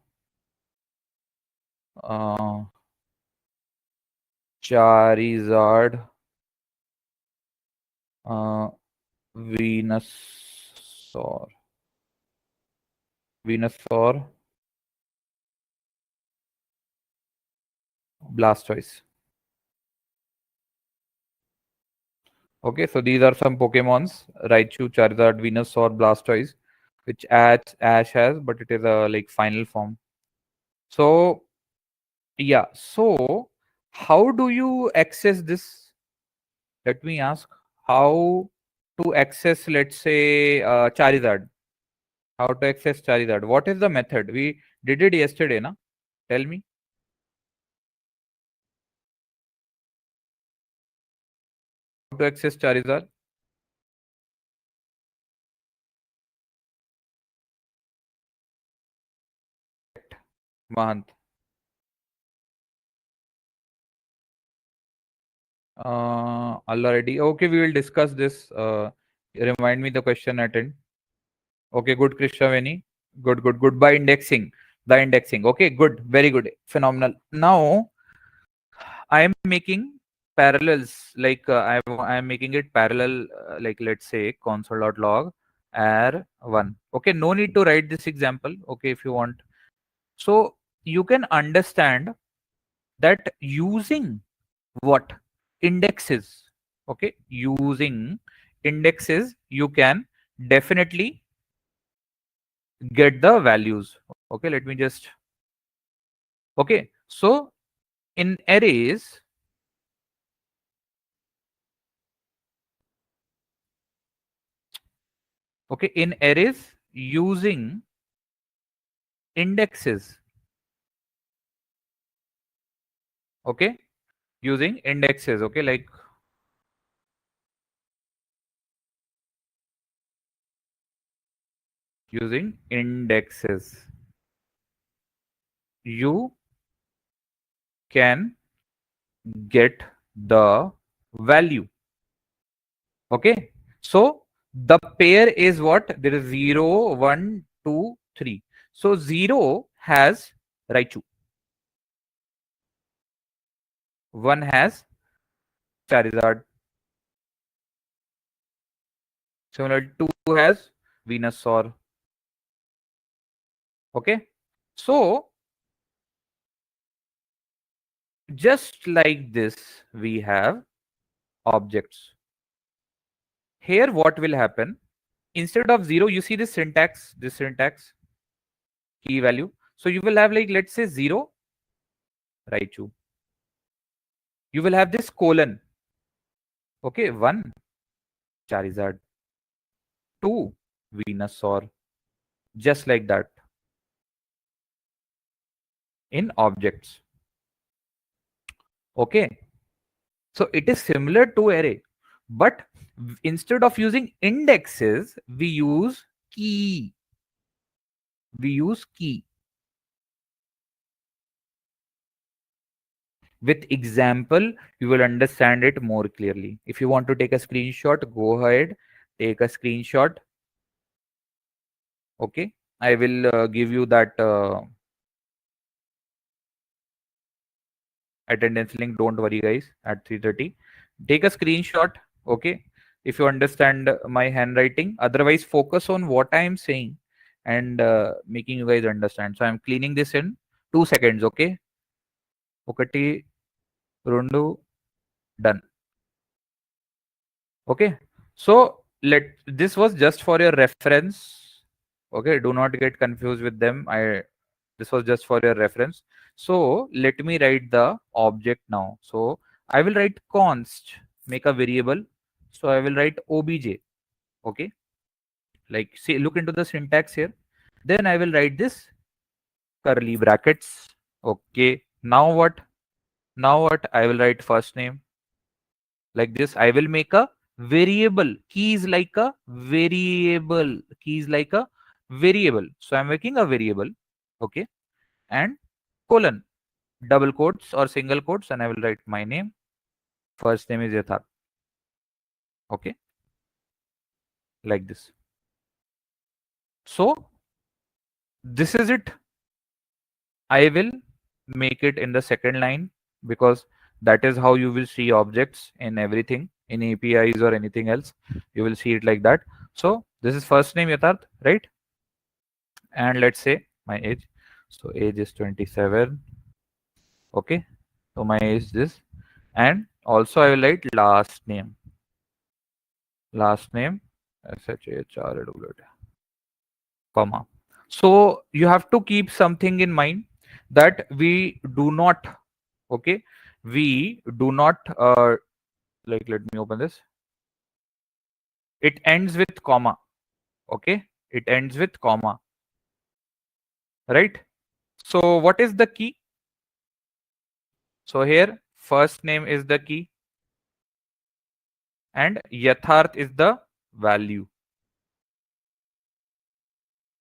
Charizard Venusaur Blastoise. Okay, so these are some Pokemons: Raichu, Charizard, Venusaur, Blastoise, which Ash has, but it is a like final form. So yeah, so how do you access this? Let me ask. How to access, let's say, Charizard? How to access Charizard? What is the method? We did it yesterday, na? Tell me. How to access Charizard? Mahant. Already. Okay, we will discuss this. Remind me the question at end. Okay, good, Krishaveni. Good, good, good. By indexing. The indexing. Okay, good. Very good. Phenomenal. Now, I am making parallels. Like I am making it parallel. Like let's say console.log R1. Okay, no need to write this example. Okay, if you want. So you can understand that using what indexes. Okay, using indexes, you can definitely get the values. Okay, let me just, okay, so in arrays, okay, in arrays using indexes, okay, using indexes, okay, like using indexes, you can get the value. Okay, so the pair is what? There is 0, 1, 2, 3. So 0 has Raichu, 1 has Charizard, similar 2 has Venusaur. Okay, so just like this, we have objects. Here, what will happen? Instead of 0, you see this syntax, key value. So you will have, like, let's say 0, Raichu. You will have this colon. Okay, 1, Charizard. 2, Venusaur. Just like that in objects. Okay, so it is similar to array, but instead of using indexes, we use key. We use key. With example, you will understand it more clearly. If you want to take a screenshot, go ahead, take a screenshot. Okay, I will give you that attendance link. Don't worry, guys. At 3:30, take a screenshot. Okay, if you understand my handwriting. Otherwise, focus on what I am saying and making you guys understand. So I'm cleaning this in 2 seconds. Okay, ఒకటి రెండు done. Okay, so this was just for your reference. Okay, do not get confused with them. This was just for your reference. So let me write the object now. So I will write const, make a variable. So I will write obj. Okay, like, see, look into the syntax here. Then I will write this curly brackets. Okay, now what? Now what? I will write first name like this. I will make a variable. Key is like a variable. Key is like a variable. So I'm making a variable. Okay, and colon, double quotes or single quotes, and I will write my name. First name is Yatharth. Okay, like this. So this is it. I will make it in the second line because that is how you will see objects in everything, in APIs or anything else. You will see it like that. So this is first name Yatharth, right? And let's say my age. So age is 27. Okay, so my age is this, and also I will write last name. Last name SHARWT, comma. So you have to keep something in mind that we do not. Okay, we do not like, let me open this. It ends with comma. Okay, it ends with comma, right? So what is the key? So here first name is the key and Yatharth is the value.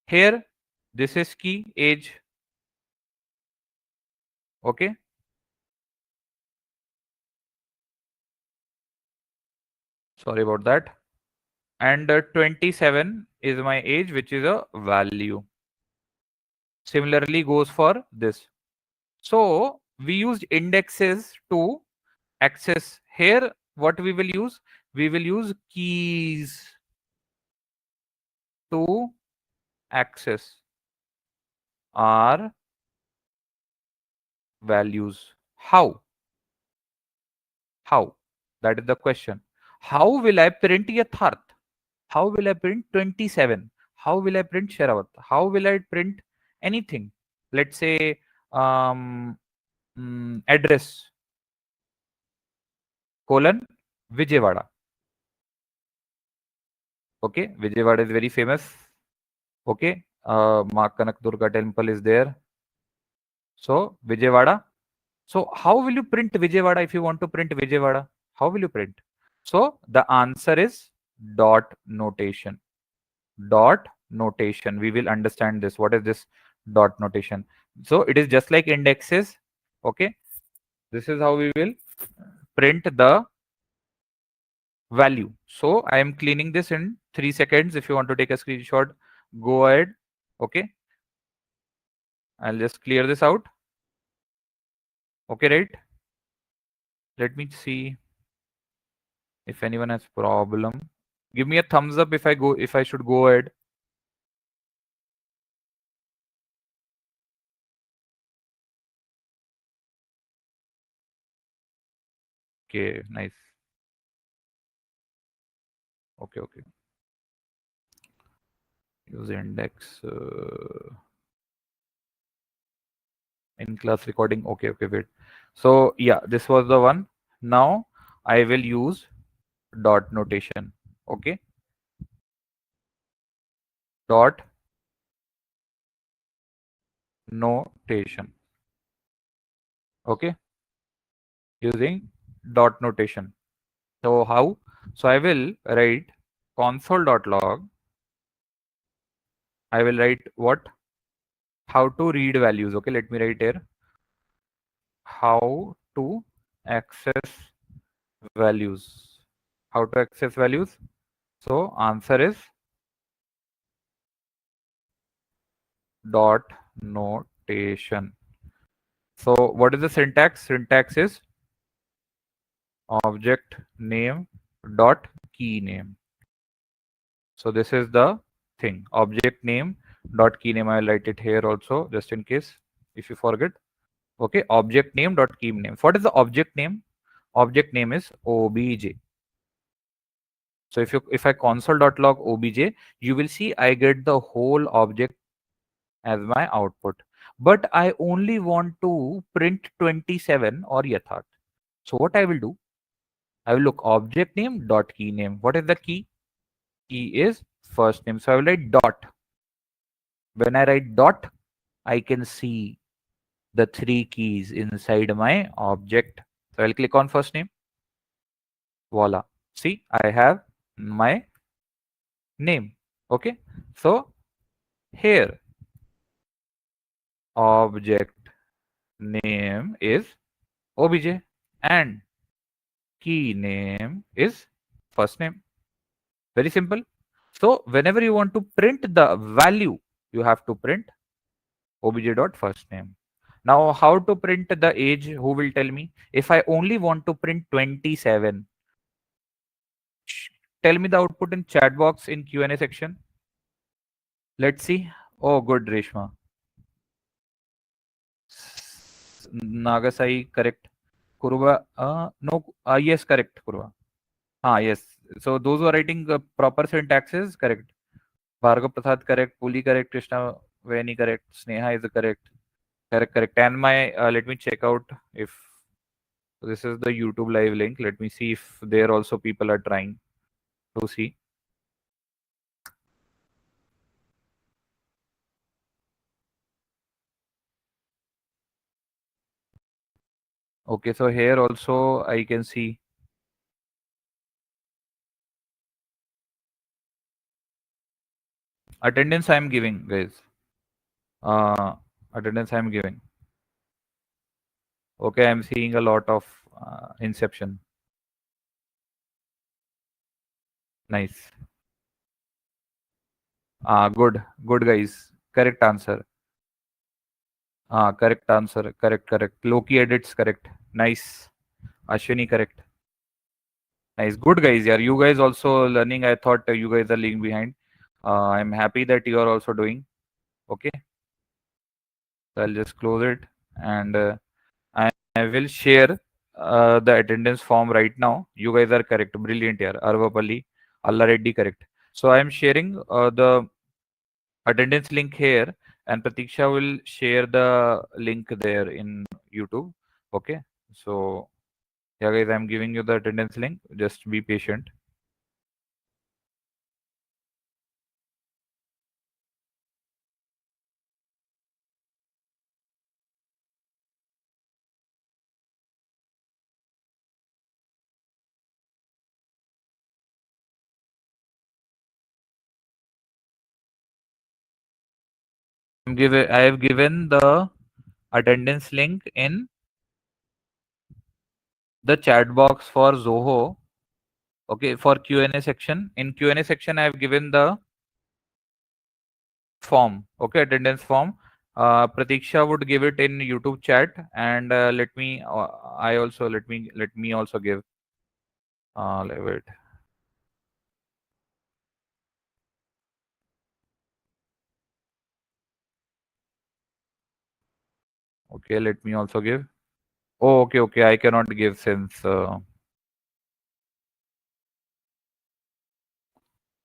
Here this is key, age. Okay, sorry about that. And 27 is my age, which is a value. Similarly goes for this. So we used indexes to access. Here what we will use? We will use keys to access our values. How? How? That is the question. How will I print Yatharth? How will I print 27? How will I print Sharavat? How will I print anything? Let's say address colon Vijayawada. Okay, Vijayawada is very famous. Okay, Ma Kanak Durga temple is there. So Vijayawada. So how will you print Vijayawada if you want to print Vijayawada? How will you print? So the answer is dot notation. Dot notation. We will understand this. What is this dot notation? So it is just like indexes. Okay, this is how we will print the value. So I am cleaning this in 3 seconds. If you want to take a screenshot, go ahead. Okay, I'll just clear this out. Okay, right? Let me see if anyone has problem. Give me a thumbs up if I should go ahead. Okay, nice. Okay, okay. Use index in class recording. Okay, okay, wait. So yeah, this was the one. Now I will use dot notation. Okay, dot notation. Okay, using dot notation. So how? So I will write console.log. I will write what? How to read values. Okay, let me write here. How to access values. How to access values? So answer is dot notation. So what is the syntax? Syntax is object name dot key name. So this is the thing, object name dot key name. I'll write it here also, just in case if you forget. Okay, object name dot key name. What is the object name? Object name is obj. So if I console.log obj, you will see I get the whole object as my output. But I only want to print 27 or yathat. So what I will do? I will look object name dot key name. What is the key? Key is first name. So I will write dot. When I write dot, I can see the 3 keys inside my object. So I'll click on first name. Voila. See, I have my name. Okay. So here object name is obj and key name is first name. Very simple. So whenever you want to print the value, you have to print obj.first name. Now, how to print the age? Who will tell me? If I only want to print 27, tell me the output in chat box in Q&A section. Let's see. Oh, good, Reshma. Nagasai, correct. Kurva, no, yes, correct, Kurva. Yes. So those who are writing proper syntaxes, correct. Bhargav Prasad, correct. Puli, correct. Krishna Veni, correct. Sneha is correct. Correct. And my, let me check out if this is the YouTube live link. Let me see if there also people are trying to see. Okay, so here also I can see attendance I am giving, guys. Attendance I am giving. Okay, I'm seeing a lot of inception. Nice. Good, guys. Correct answer. Correct answer. Correct. Loki edits, correct. Nice. Ashwini, correct. Nice. Good, guys. Yeah, you guys also learning. I thought you guys are lagging behind. I'm happy that you are also doing. Okay. So I'll just close it and I will share the attendance form right now. You guys are correct. Brilliant here. Arvapalli, Allah Reddy, correct. So I am sharing the attendance link here and Pratiksha will share the link there in YouTube. Okay. So yeah, guys, I'm giving you the attendance link. Just be patient. I have given the attendance link in the chat box for Zoho. Okay, for Q&A section. In Q&A section, I have given the form. Okay, attendance form. Pratiksha would give it in YouTube chat, and let me. I also let me also give. Wait. Okay, let me also give. Oh, okay. I cannot give since I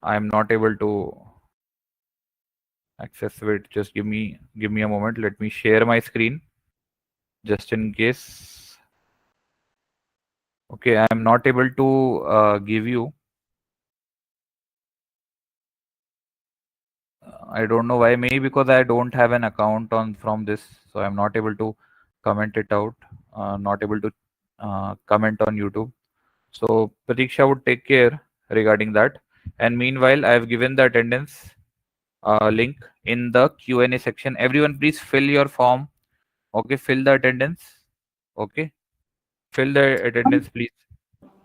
am not able to access it. Just give me a moment. Let me share my screen, just in case. Okay, I am not able to give you. I don't know why. Maybe because I don't have an account on from this, so I'm not able to comment it out. Not able to comment on YouTube. So Pratiksha would take care regarding that. And meanwhile, I have given the attendance link in the Q&A section. Everyone, please fill your form. Okay, fill the attendance. Okay, fill the attendance, please.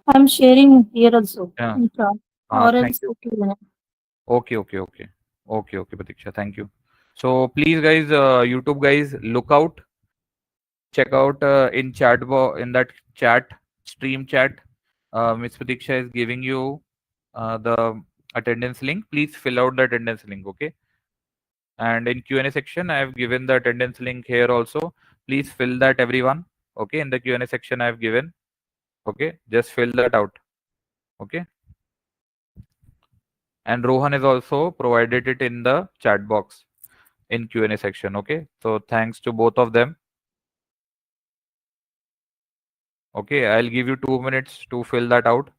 I'm sharing here also Yeah. in chat or Thank else you. okay. Okay, Pratiksha. Thank you. So please, guys, YouTube guys, look out. Check out in in that chat, stream chat. Miss Pratiksha is giving you the attendance link. Please fill out the attendance link. Okay. And in Q&A section, I have given the attendance link here also. Please fill that, everyone. Okay. In the Q&A section, I have given. Okay. Just fill that out. Okay. And Rohan has also provided it in the chat box in Q&A section. Okay. So thanks to both of them. Okay. I'll give you 2 minutes to fill that out.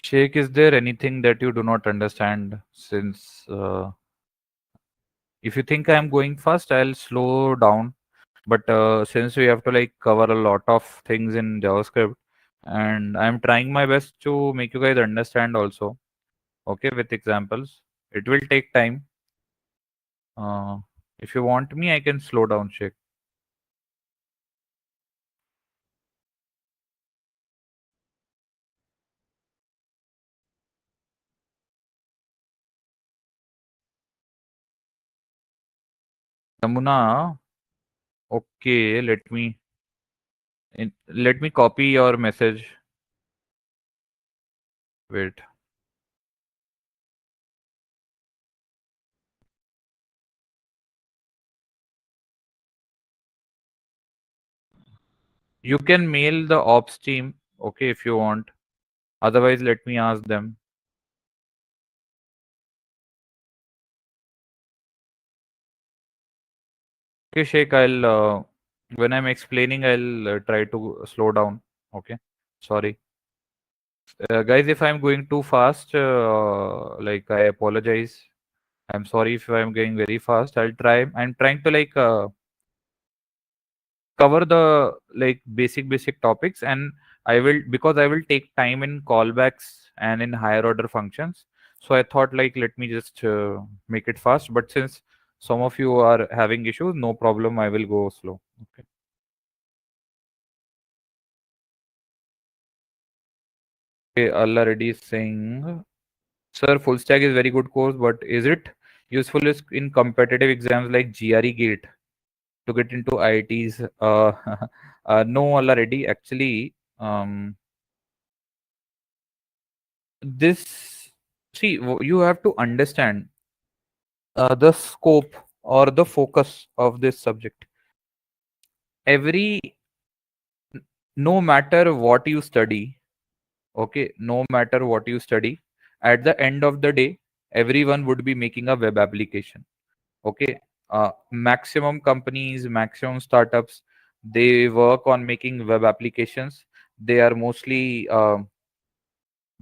Sheikh, is there anything that you do not understand? Since if you think I am going fast, I'll slow down. But since we have to like cover a lot of things in JavaScript, and I'm trying my best to make you guys understand also. Okay, with examples. It will take time. Uh, if you want me, I can slow down, Sheikh. Namuna, okay, let me copy your message. Wait. You can mail the ops team, okay, if you want. Otherwise, let me ask them. Okay, Sheikh, when I'm explaining, I'll try to slow down. Okay, sorry. Guys, if I'm going too fast, like I apologize. I'm sorry if I'm going very fast. I'm trying to like cover the like basic topics, and I will take time in callbacks and in higher order functions. So I thought like let me just make it fast. But since some of you are having issues, no problem. I will go slow. Okay. Okay, Allah Reddy is saying, sir, full stack is very good course, but is it useful is in competitive exams like GRE gate to get into IITs. No, already actually. This see you have to understand the scope or the focus of this subject. Every no matter what you study, okay, no matter what you study, at the end of the day, everyone would be making a web application. Okay, maximum companies, maximum startups, they work on making web applications. They are mostly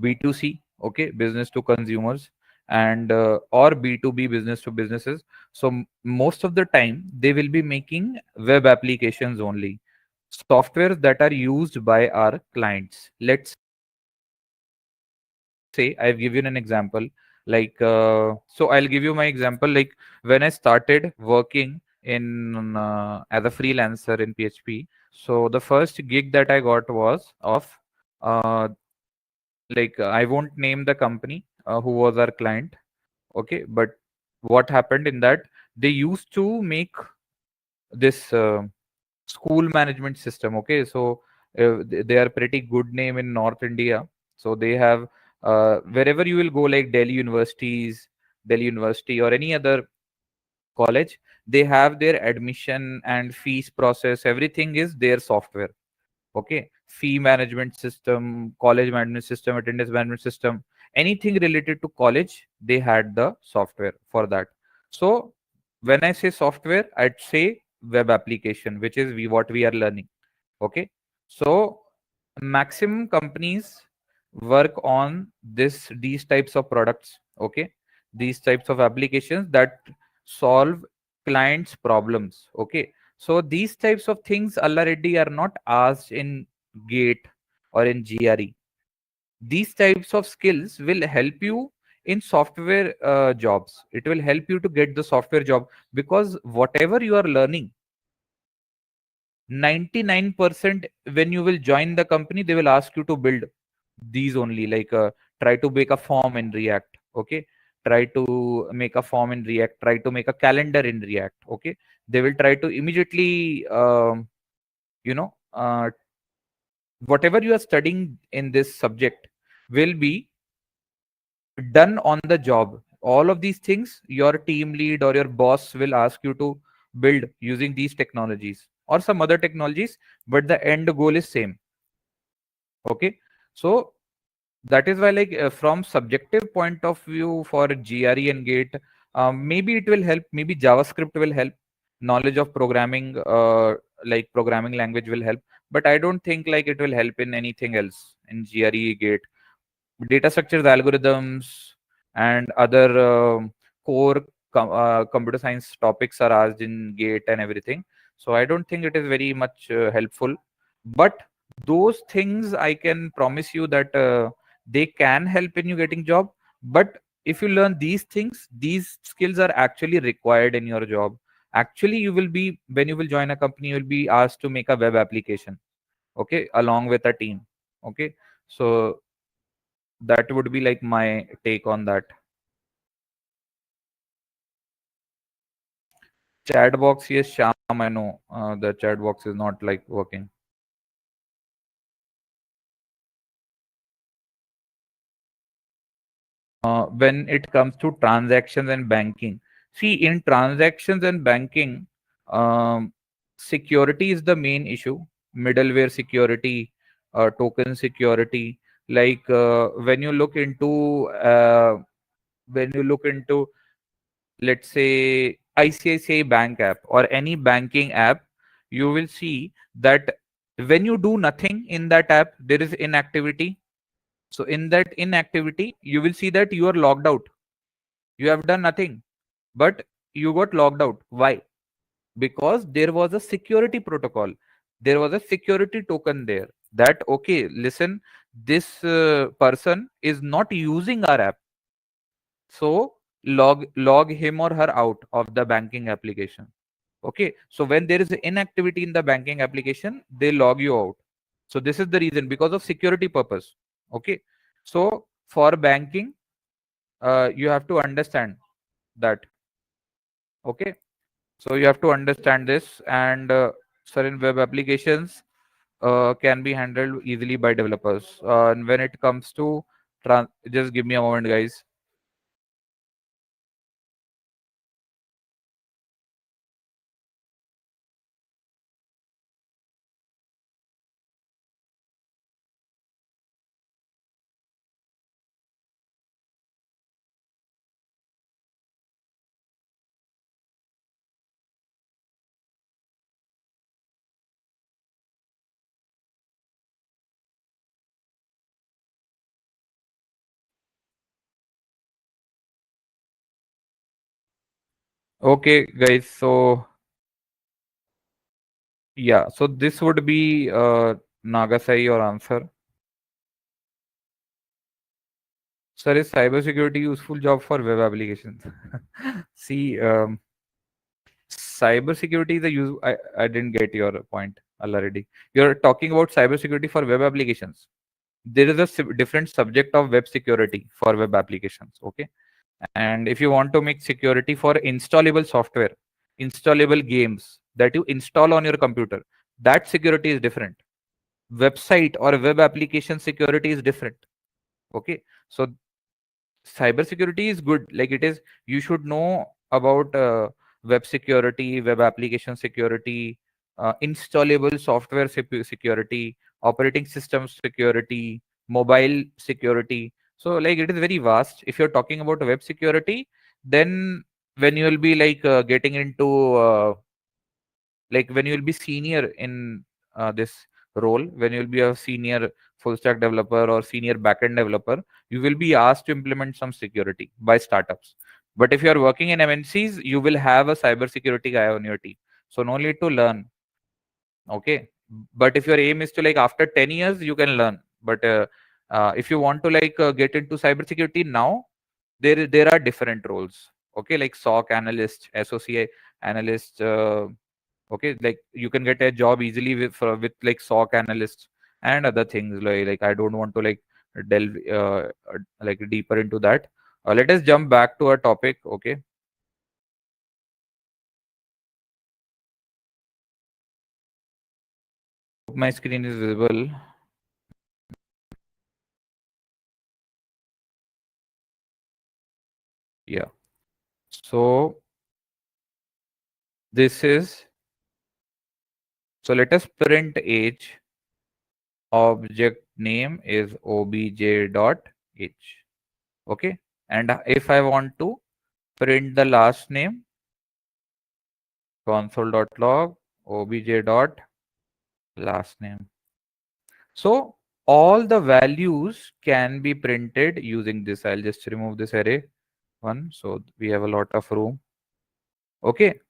B2C, okay, business to consumers, and or B2B, business to businesses. So most of the time they will be making web applications only, softwares that are used by our clients. Let's say I've given an example, like so I'll give you my example. Like when I started working in as a freelancer in PHP, so the first gig that I got was of uh, like I won't name the company who was our client, okay, but what happened in that, they used to make this school management system, okay. So they are pretty good name in North India. So they have wherever you will go, like Delhi University or any other college, they have their admission and fees process, everything is their software, okay. Fee management system, college management system, attendance management system, anything related to college, they had the software for that. So when I say software, I'd say web application, which is what we are learning, okay. So maximum companies work on these types of products, okay, these types of applications that solve clients problems, okay. So these types of things already are not asked in gate or in GRE. These types of skills will help you in software jobs. It will help you to get the software job, because whatever you are learning, 99% when you will join the company, they will ask you to build these only, like try to make a form in React, okay, try to make a form in React, try to make a calendar in React, okay. They will try to immediately you know whatever you are studying in this subject will be done on the job. All of these things your team lead or your boss will ask you to build using these technologies or some other technologies, but the end goal is same, okay. So that is why, like from subjective point of view for GRE and gate, maybe it will help, maybe JavaScript will help, knowledge of programming, like programming language will help, but I don't think like it will help in anything else in GRE gate. Data structures, algorithms, and other core computer science topics are asked in gate and everything. So I don't think it is very much helpful, but those things I can promise you that they can help in you getting job. But if you learn these things, these skills are actually required in your job. Actually, you will be, when you will join a company, you will be asked to make a web application, okay, along with a team, okay. So that would be like my take on that. Chat box, yes, Sham, I know the chat box is not like working. When it comes to transactions and banking, see, in transactions and banking, um, security is the main issue. Middleware security, token security. Like when you look into, let's say, ICICI Bank app or any banking app, you will see that when you do nothing in that app, there is inactivity. So in that inactivity, you will see that you are logged out. You have done nothing, but you got logged out. Why? Because there was a security protocol. There was a security token there that, okay, listen, this person is not using our app. So log him or her out of the banking application. Okay. So when there is inactivity in the banking application, they log you out. So this is the reason, because of security purpose. Okay. So for banking, you have to understand that. Okay, so you have to understand this, and certain web applications can be handled easily by developers. And when it comes to just give me a moment, guys. Okay, guys. So yeah, so this would be Nagasai your answer. Sir, is cybersecurity useful job for web applications? See, cybersecurity is a use. I didn't get your point already. You're talking about cybersecurity for web applications. There is a different subject of web security for web applications. Okay, and if you want to make security for installable software, installable games that you install on your computer, that security is different. Website or web application security is different. Okay, so cybersecurity is good, like it is, you should know about web security, web application security, installable software security, operating system security, mobile security. So like it is very vast. If you're talking about web security, then when you will be like getting into like when you will be senior in this role, when you will be a senior full stack developer or senior backend developer, you will be asked to implement some security by startups. But if you are working in MNCs, you will have a cyber security guy on your team, so no need to learn. Okay, but if your aim is to like after 10 years you can learn, but if you want to like get into cybersecurity now, there are different roles. Okay, like SOC analyst, SOC analyst, okay, like you can get a job easily with like SOC analysts and other things. Like I don't want to like delve like deeper into that. Let us jump back to our topic. Okay, my screen is visible. Yeah, so this is, so let us print age. Object name is obj dot age. Okay, and if I want to print the last name, console.log obj dot last name. So all the values can be printed using this. I'll just remove this array one, so we have a lot of room. Okay,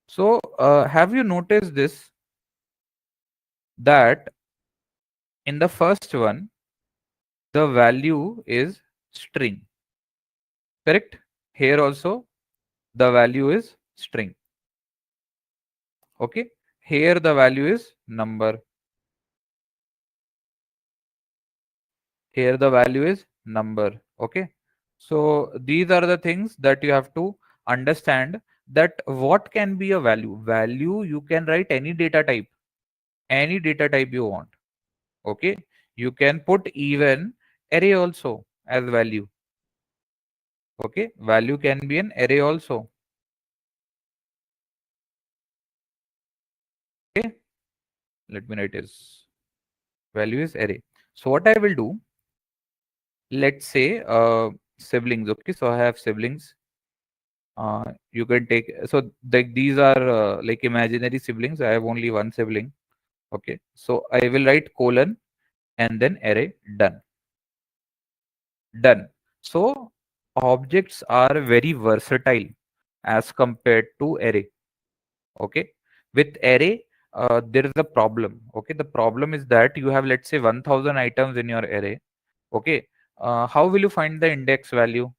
so have you noticed this, that in the first one the value is string, correct? Here also the value is string. Okay, here the value is number, here the value is number. Okay, so these are the things that you have to understand, that what can be a value. You can write any data type, any data type you want. Okay, you can put even array also as value. Okay, value can be an array also. Okay, let me write is value is array. So what I will do, let's say siblings. Okay, so I have siblings. You can take, so like these are like imaginary siblings. I have only one sibling. Okay, so I will write colon and then array. Done. So objects are very versatile as compared to array. Okay, with array there is a problem. Okay, the problem is that you have, let's say, 1000 items in your array. Okay, how will you find the index value?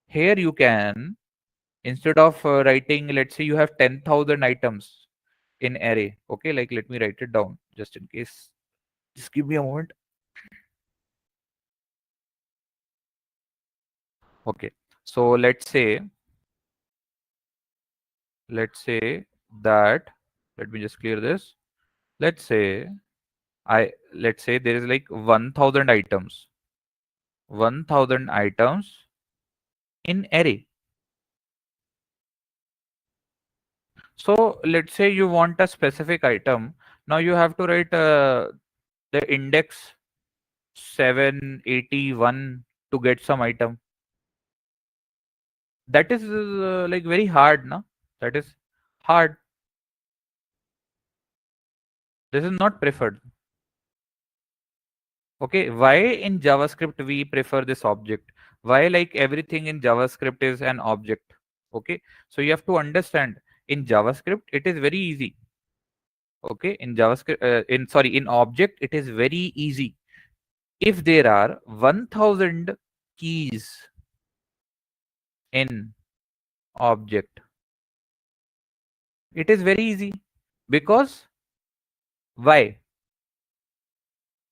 Here you can, instead of writing, let's say you have 10,000 items in array. Okay, like let me write it down just in case. Just give me a moment. Okay, so let's say let's say that, let me just clear this. Let's say let's say there is like 1000 items. 1000 items in array. So let's say you want a specific item. Now you have to write the index 781 to get some item. That is like very hard, na? That is hard. This is not preferred. Okay, why in JavaScript we prefer this object? Why like everything in JavaScript is an object? Okay, so you have to understand in JavaScript it is very easy. Okay, in JavaScript, in object it is very easy. If there are 1000 keys in object, it is very easy. Because why?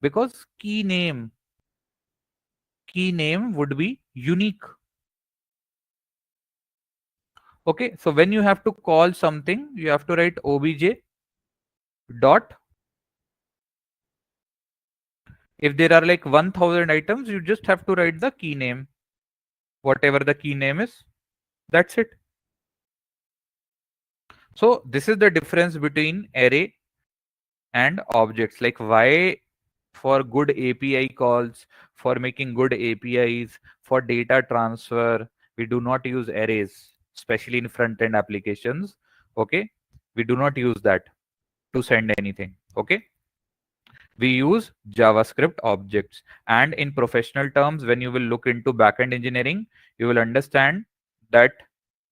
Because key name would be unique. Okay, so when you have to call something, you have to write obj dot. If there are like 1000 items, you just have to write the key name, whatever the key name is. That's it. So this is the difference between array and objects. Like why for good API calls, for making good APIs, for data transfer, we do not use arrays, especially in front-end applications. Okay, we do not use that to send anything. Okay, we use JavaScript objects. And in professional terms, when you will look into backend engineering, you will understand that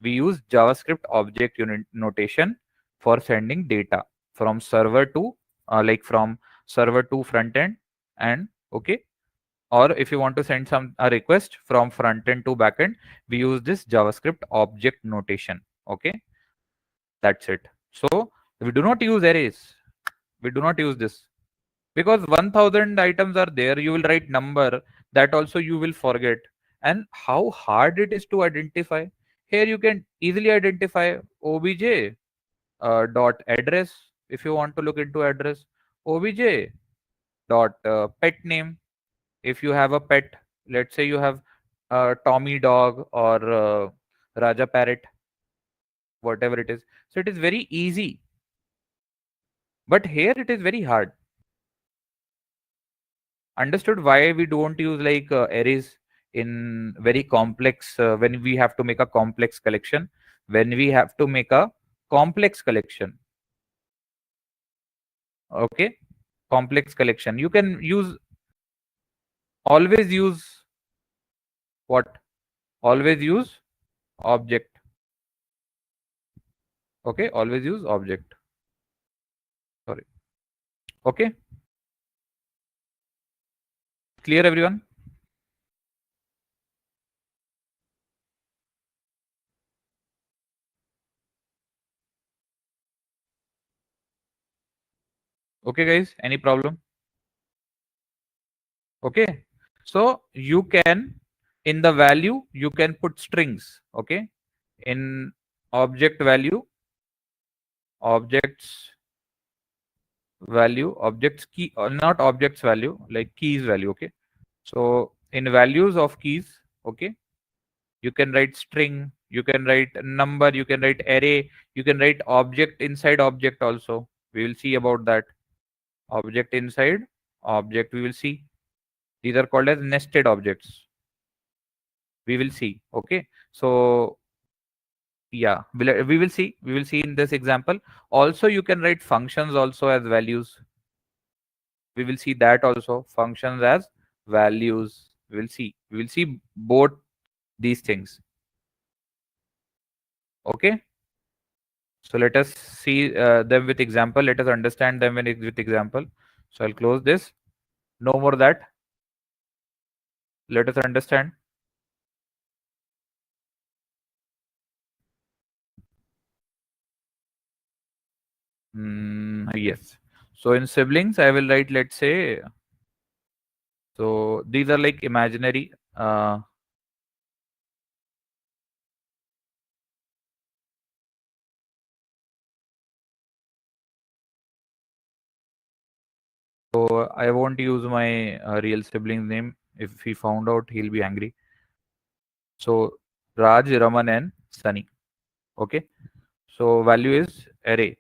we use JavaScript object unit notation for sending data from server to from server to front end. And okay, or if you want to send a request from front end to back end, we use this JavaScript object notation. Okay, that's it. So we do not use arrays. We do not use this because 1000 items are there. You will write number, that also you will forget. And how hard it is to identify. Here you can easily identify obj dot address. If you want to look into address, obj dot pet name. If you have a pet, let's say you have Tommy dog or Raja parrot, whatever it is. So it is very easy, but here it is very hard. Understood why we don't use like arrays in very complex when we have to make a complex collection. When we have to make a complex collection, okay, complex collection, you can use, always use what? Always use object. Okay, always use object. Sorry. Okay, clear everyone? Okay, guys, any problem? Okay, so you can, in the value you can put strings. Okay, in object value, objects value, objects key, not objects value, like keys value. Okay, so in values of keys, okay, you can write string, you can write number, you can write array, you can write object inside object also. We will see about that. Object inside object, we will see. These are called as nested objects. We will see. Okay, so yeah, we will see in this example. Also you can write functions also as values. We will see that also, functions as values. We will see both these things. Okay, so let us see them with example. Let us understand them with example. So I'll close this. No more that. Let us understand. Yes, so in siblings I will write, let's say, so these are like imaginary I won't use my real sibling's name. If he found out, he'll be angry. So Raj, Raman, and Sunny. Okay. So value is array.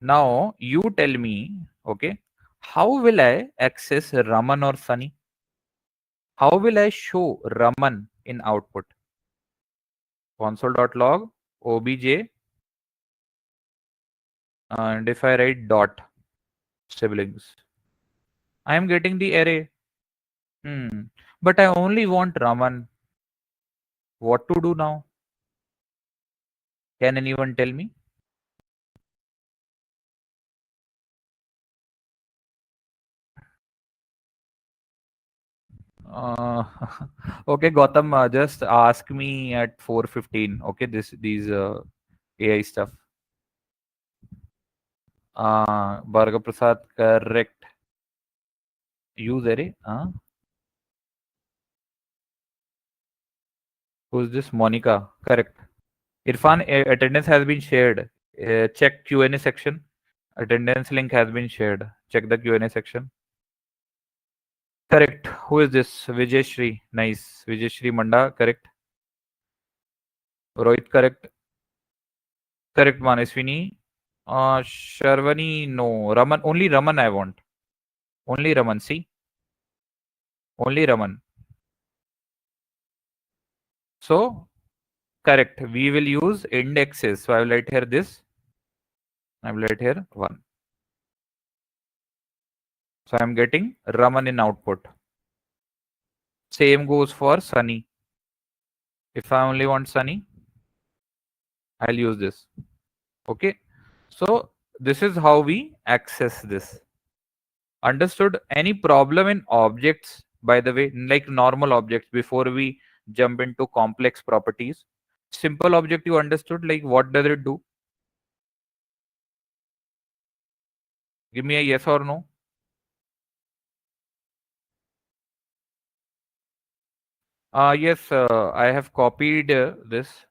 Now you tell me, okay, how will I access Raman or Sunny? How will I show Raman in output? Console.log obj, and if I write dot siblings, I am getting the array. But I only want Raman. What to do now? Can anyone tell me? Uh, okay, Gautam, just ask me at 4:15. Okay, these AI stuff. Bhargav Prasad, correct. Use array. Who's this? Monica, correct. Irfan, attendance has been shared. Check Q&A section. Attendance link has been shared. Check the Q&A section. Correct. Who is this? Vijay Shri. Nice. Vijay Shri Manda. Correct. Rohit. Correct. Correct. Maneswini. Sharvani. No. Raman. Only Raman I want. Only Raman. See. Only Raman. So correct. We will use indexes. So I will write here this. I will write here 1. So I am getting Raman in output. Same goes for Sunny. If I only want Sunny, I'll use this. Okay. So this is how we access this. Understood? Any problem in objects, by the way, like normal objects, before we jump into complex properties? Simple object you understood, like what does it do? Give me a yes or no. Yes, I have copied this.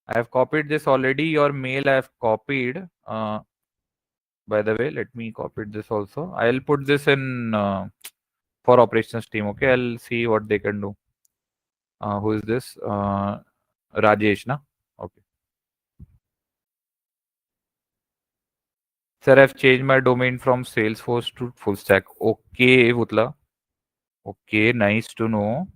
I have copied this already. Your mail I have copied. By the way, let me copy this also. I'll put this in for operations team. Okay, I'll see what they can do. Who is this? Rajesh, na? Okay. Sir, I've changed my domain from Salesforce to full stack. Okay, Vutla. Okay, nice to know.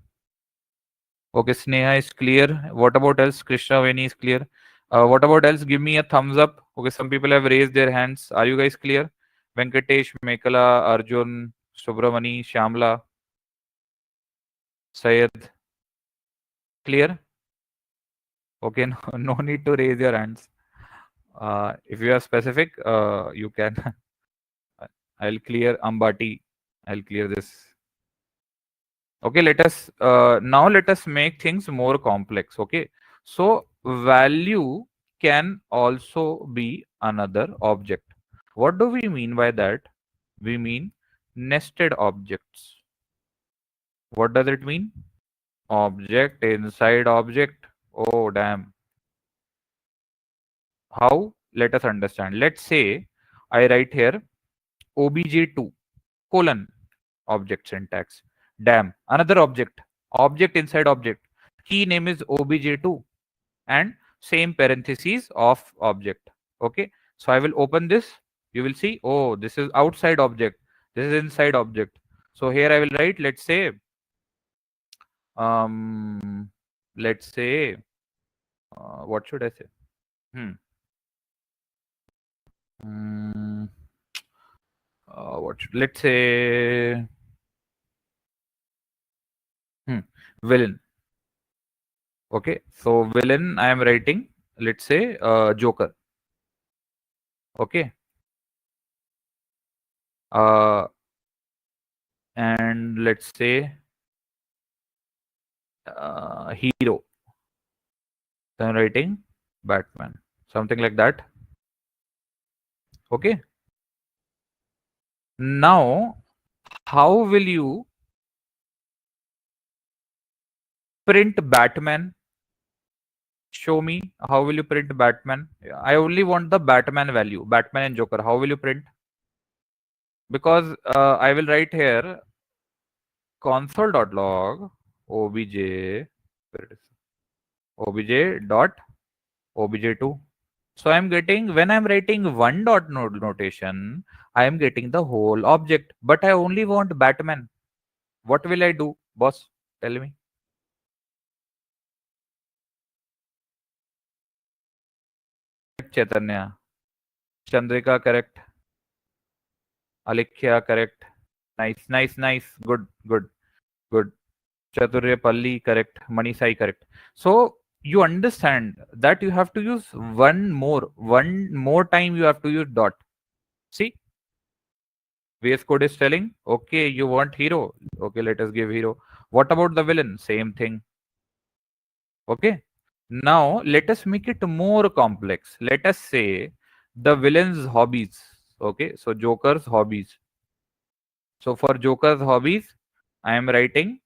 Okay, Sneha is clear. What about else? Krishna Veni is clear. What about else? Give me a thumbs up. Okay, some people have raised their hands. Are you guys clear? Venkatesh, Mekala, Arjun, Subramani, Shamla, Sayed. Clear? Okay, no, no need to raise your hands. If you are specific, you can. I'll clear Ambati. I'll clear this. Okay, let us now let us make things more complex. Okay, so value can also be another object. What do we mean by that? We mean nested objects. What does it mean? Object inside object. Oh, damn. How? Let us understand. Let's say I write here obj2 colon object syntax. Damn, another object. Object inside object. Key name is obj2 and same parentheses of object. Okay, so I will open this. You will see, oh, this is outside object. This is inside object. So here I will write, let's say, let's say, what should I say? Let's say villain. Okay, so villain I am writing, let's say Joker. Okay, and let's say hero. So I'm writing Batman, something like that. Okay, now how will you print Batman? Show me, how will you print Batman? I only want the Batman value, Batman and Joker. How will you print? because I will write here console.log obj, where it is, obj dot obj2. So I'm getting, when I'm writing one dot node notation, I am getting the whole object, but I only want Batman. What will I do, boss? Tell me. Chaitanya. Chandrika, correct. Alikhya, correct. Nice, nice, nice. Good, good, good. Chaturya Palli, correct. Manisai, correct. So you understand that you have to use one more time you have to use dot. See, VS Code is telling, okay, you want hero. Okay, let us give hero. What about the villain? Same thing. Okay. Now let us make it more complex. Let us say the villain's hobbies. Okay, so Joker's hobbies. So for Joker's hobbies, I am writing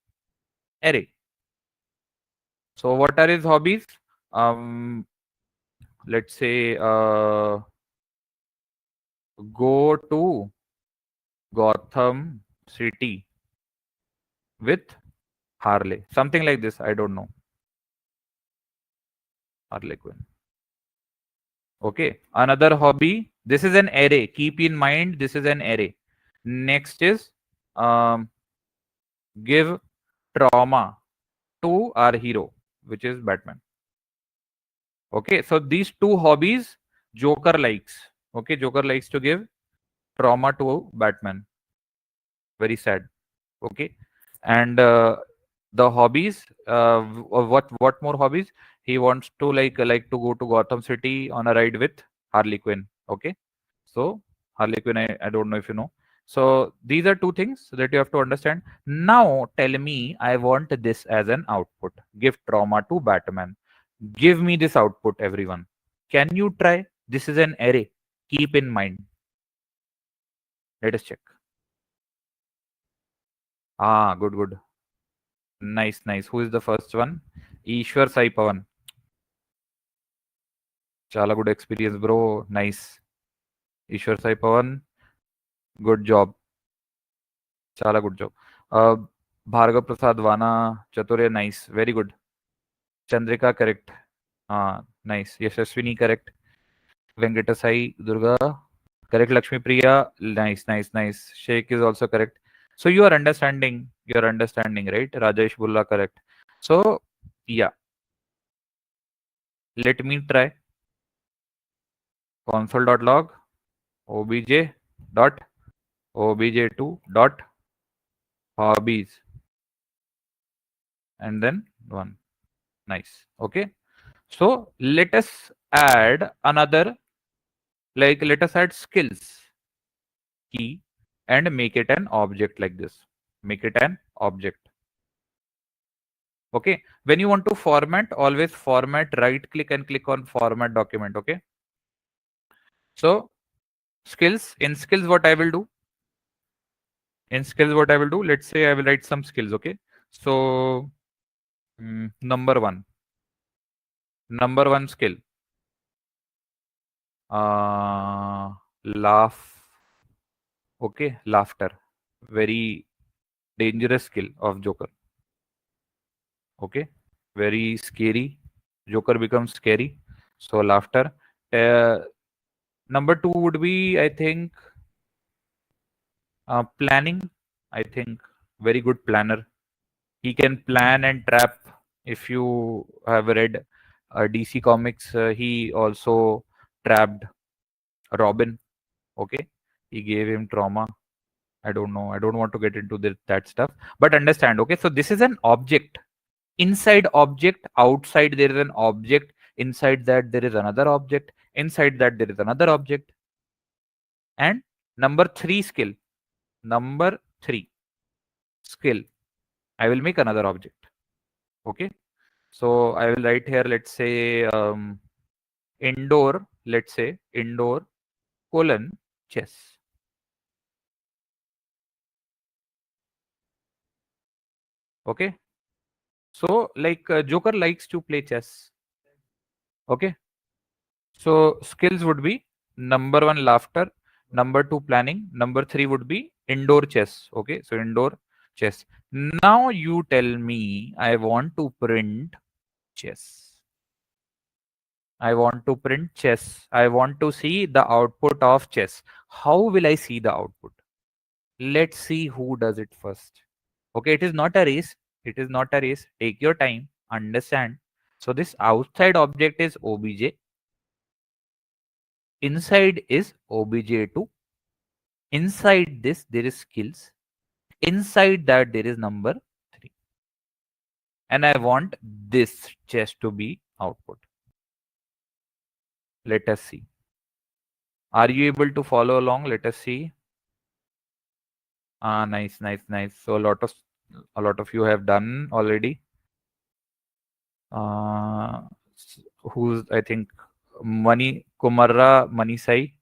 array. So what are his hobbies? Let's say go to Gotham City with Harley. Something like this. I don't know. Harley Quinn. Okay. Another hobby. This is an array. Keep in mind, this is an array. Next is give trauma to our hero, which is Batman. Okay. So these two hobbies Joker likes. Okay. Joker likes to give trauma to Batman. Very sad. Okay. And the hobbies, what more hobbies? He wants to like to go to Gotham City on a ride with Harley Quinn. Okay. So Harley Quinn, I don't know if you know. So these are two things that you have to understand. Now tell me, I want this as an output. Give trauma to Batman. Give me this output, everyone. Can you try? This is an array. Keep in mind. Let us check. Ah, good, good. Nice, nice. Who is the first one? Ishwar Sai Pawan. Chala good experience, bro. Nice. Ishwar Sai Pawan. Good job. Chala good job. Bhargav Prasad Vana. Chaturya, nice. Very good. Chandrika, correct. Nice. Yashaswini, correct. Venkatasai Durga, correct. Lakshmi Priya, nice, nice, nice. Sheikh is also correct. So you are understanding, right? Rajesh Bulla, correct. So yeah, let me try. Console.log obj dot obj2 dot hobbies, and then one. Nice. Okay. So let us add another, like let us add skills key and make it an object like this. Make it an object. Okay. When you want to format, always format, right click and click on format document. Okay. So skills, in skills, what I will do? In skills, what I will do? Let's say I will write some skills. Okay. So number one skill. Laugh. Okay. Laughter. Very dangerous skill of Joker. Okay. Very scary. Joker becomes scary. So laughter. Number two would be, I think, planning. I think very good planner. He can plan and trap. If you have read DC Comics, he also trapped Robin. Okay. He gave him trauma. I don't know. I don't want to get into that stuff. But understand, okay? So this is an object. Inside object, outside there is an object. Inside that there is another object. Inside that there is another object. And number three skill. Number three skill. I will make another object. Okay. So I will write here, let's say indoor, let's say indoor colon chess. Okay. So like Joker likes to play chess. Okay. So skills would be number one laughter, Number 2 planning. Number 3 would be indoor chess. Okay, so indoor chess. Now you tell me I want to print chess. I want to print chess. I want to see the output of chess. How will I see the output? Let's see who does it first. Okay, it is not a race. It is not a race. Take your time. Understand. So this outside object is obj. Inside is obj2. Inside this there is skills. Inside that there is number 3. And I want this chess to be output. Let us see. Are you able to follow along? Let us see. Nice. So a lot of you have done already. Who's, I think, Mani Kumarra Manisai.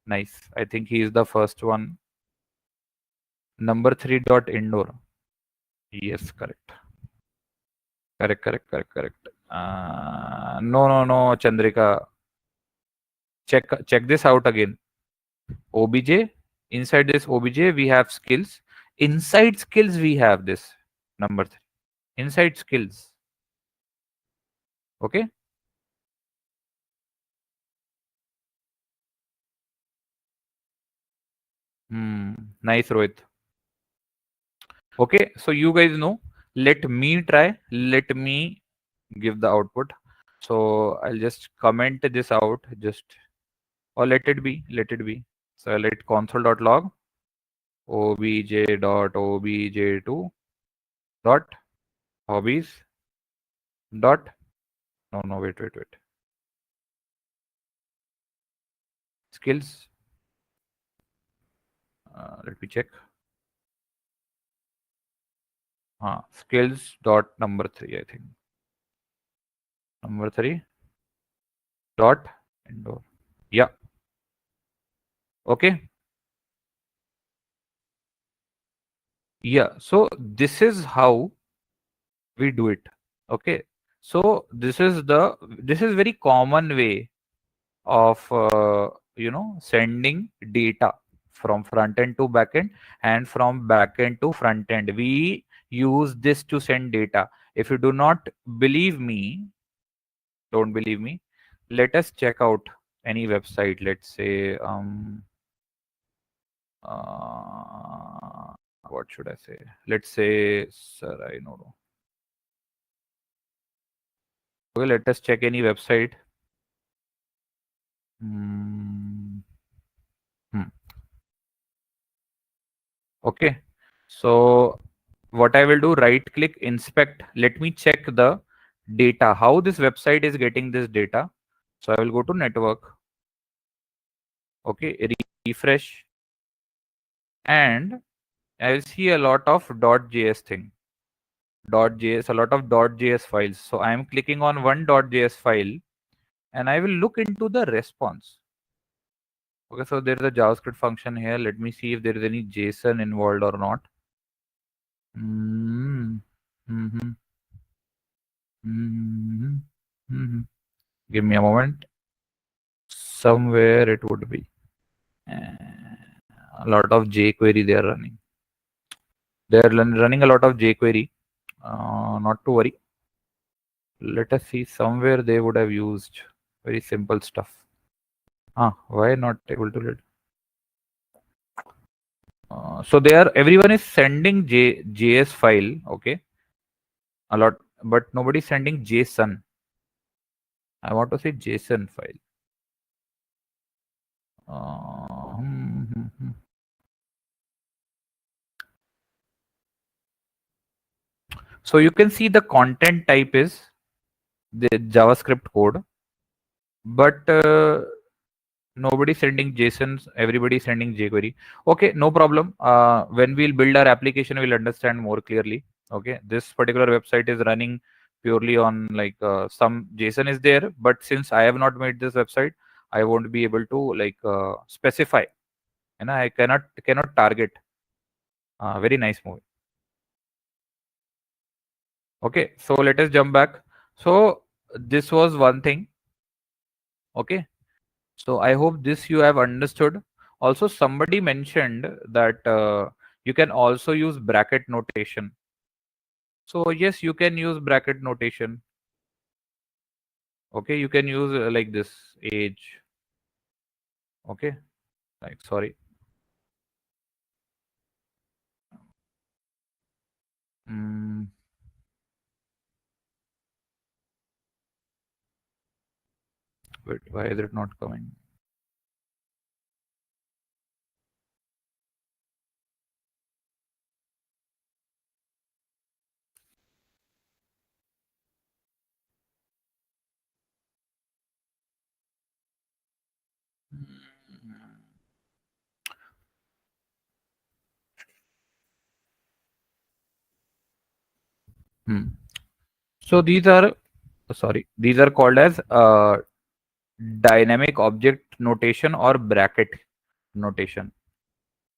Nice. I think he is the first one. Number 3 dot indoor. Yes, correct. Correct. No, Chandrika. Check this out again. OBJ. Inside this OBJ, we have skills. Inside skills, we have this number 3. Inside skills. Okay. Nice, Rohit. Okay, so you guys know. Let me try. Let me give the output. So I'll just comment this out. Or let it be. So I'll let console.log obj.obj2 dot hobbies dot no wait skills. Let me check. Skills dot number 3, I think. Number 3 dot indoor. Yeah. Okay. Yeah. So this is how we do it. Okay. So this is very common way of sending data from front end to back end and from back end to front end. We use this to send data. If you do not believe me, don't believe me, let us check out any website. Let's say what should I say? Let's say, sir, I know. Okay, let us check any website. Okay, so what I will do, right click, inspect. Let me check the data, how this website is getting this data. So I will go to network. Okay, refresh, and I will see a lot of .js thing. .js, a lot of .js files. So I am clicking on one .js file and I will look into the response. Okay, so there is a JavaScript function here. Let me see if there is any JSON involved or not. Give me a moment. Somewhere it would be. A lot of jQuery they are running. They are running a lot of jQuery. Not to worry. Let us see. Somewhere they would have used very simple stuff. Why not able to read? So everyone is sending JS file. Okay. A lot, but nobody is sending JSON. I want to say JSON file. So you can see the content type is the JavaScript code, but nobody sending JSON, everybody sending jQuery. Okay, no problem. When we'll build our application, we'll understand more clearly. Okay, this particular website is running purely on like some JSON is there, but since I have not made this website, I won't be able to like specify, and I cannot target. Very nice movie. Okay, so let us jump back. So this was one thing. Okay, So I hope this you have understood. Also, somebody mentioned that you can also use bracket notation. So yes, you can use bracket notation. Okay, you can use like this age. Okay, like sorry. Mm, wait, why is it not coming? Hmm. So these are sorry, these are called as dynamic object notation or bracket notation.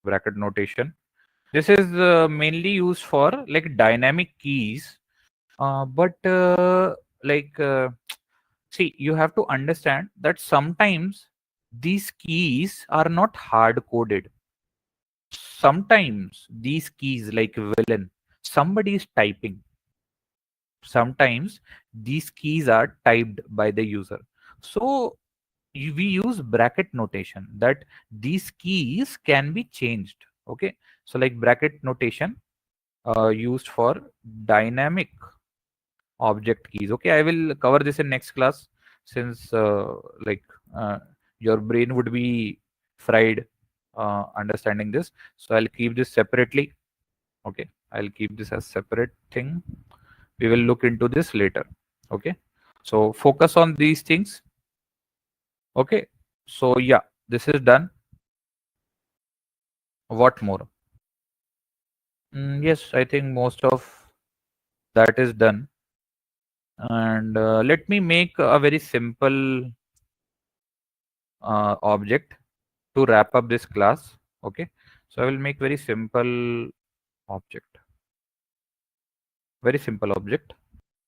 Bracket notation. This is mainly used for like dynamic keys, but like see, you have to understand that sometimes these keys are not hard coded. Sometimes these keys, like villain, somebody is typing. Sometimes these keys are typed by the user. So we use bracket notation that these keys can be changed. Okay, so like bracket notation used for dynamic object keys. Okay, I will cover this in next class, since like uh, your brain would be fried understanding this. So I'll keep this separately. Okay, I'll keep this as separate thing. We will look into this later. Okay, so focus on these things. Okay, so yeah, this is done. What more? Yes, I think most of that is done. And let me make a very simple object to wrap up this class. Okay, so I will make very simple object, very simple object.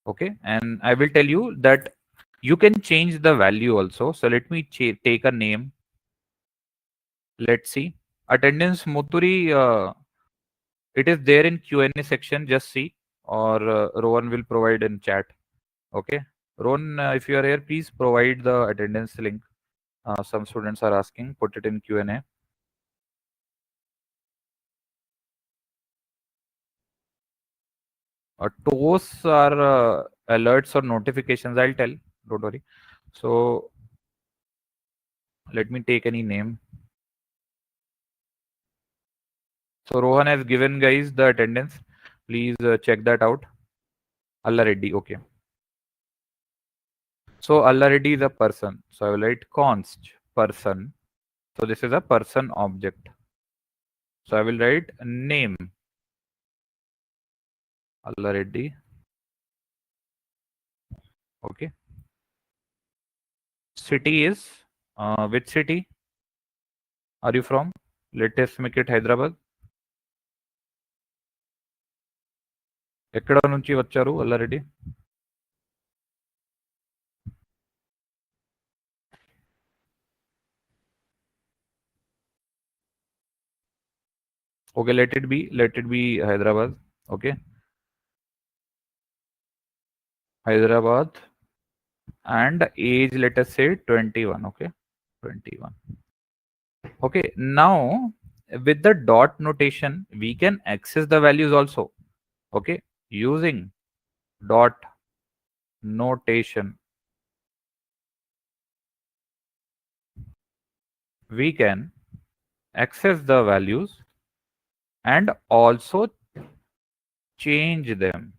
Okay, and I will tell you that you can change the value also. So let me take a name. Let's see, attendance Muturi. It is there in Q&A section. Just see, or Rohan will provide in chat. Okay, Rohan, if you are here, please provide the attendance link. Some students are asking. Put it in Q&A. Those are alerts or notifications. I'll tell. Don't worry. So let me take any name. So Rohan has given guys the attendance. Please check that out. Allah Reddy. Okay. So Allah Reddy is a person. So I will write const person. So this is a person object. So I will write name Allah Reddy. Okay. City is which city are you from? Let us make it Hyderabad. ఎక్కడ నుంచి వచ్చారు Allareddy? Okay, let it be Hyderabad. Okay, Hyderabad, and age, let us say 21. Okay, 21. Okay, now with the dot notation we can access the values also. Okay, using dot notation we can access the values and also change them.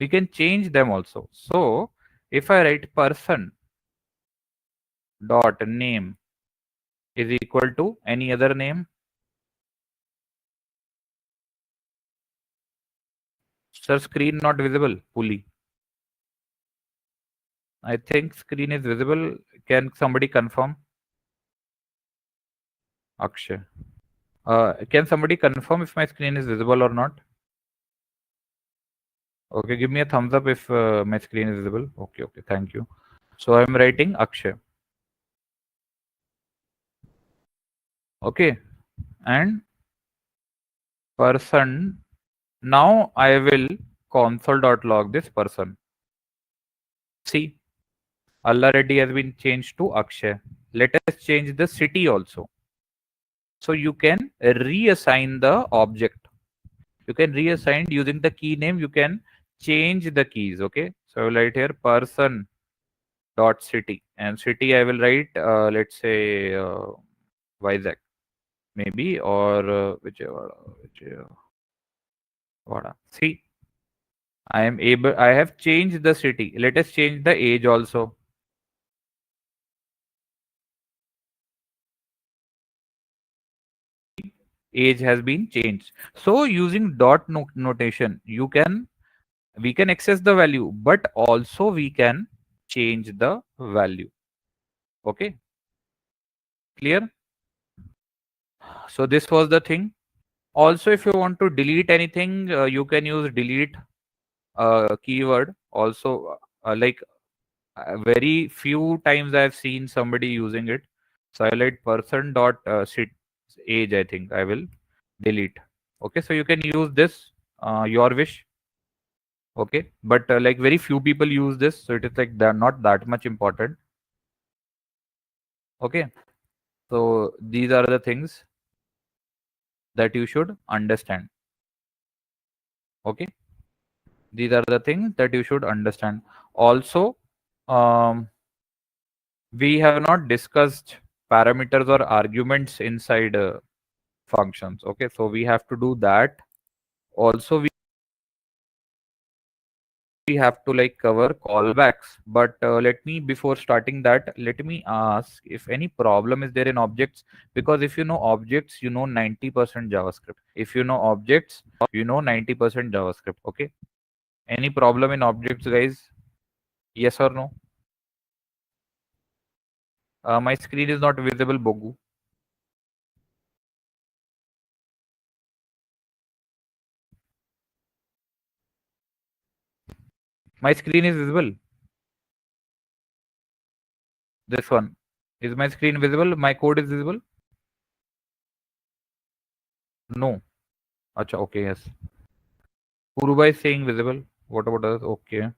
We can change them also. So if I write person dot name is equal to any other name, sir, screen not visible fully. I think screen is visible. Can somebody confirm? Akshay. Can somebody confirm if my screen is visible or not? Okay, give me a thumbs up if my screen is visible. Okay, okay, thank you. So I'm writing Akshay. Okay, and person. Now I will console.log this person. See, Allah Reddy has been changed to Akshay. Let us change the city also. So you can reassign the object. You can reassign using the key name. You can change the keys. Okay. So I will write here person dot city, and city I will write let's say Vizag maybe, or whichever. See, I have changed the city. Let us change the age also. Age has been changed. So using dot notation, we can access the value, but also we can change the value. Okay, clear? So this was the thing. Also, if you want to delete anything, you can use delete keyword. Also, like very few times I have seen somebody using it. So I like person dot sit age. I think I will delete. Okay, so you can use this your wish. Okay, but like very few people use this, so it is like they're not that much important. Okay, so these are the things that you should understand. Okay, these are the things that you should understand. Also, um, we have not discussed parameters or arguments inside functions. Okay, so we have to do that. Also, we have to like cover callbacks, but let me, before starting that, let me ask if any problem is there in objects, because if you know objects, you know 90% JavaScript. If you know objects, you know 90% JavaScript. Okay, any problem in objects, guys? Yes or no? My screen is not visible, Bogu. My screen is visible. This one, is my screen visible? My code is visible? No. Acha, okay, yes. Puruba is saying visible. What about others? Okay.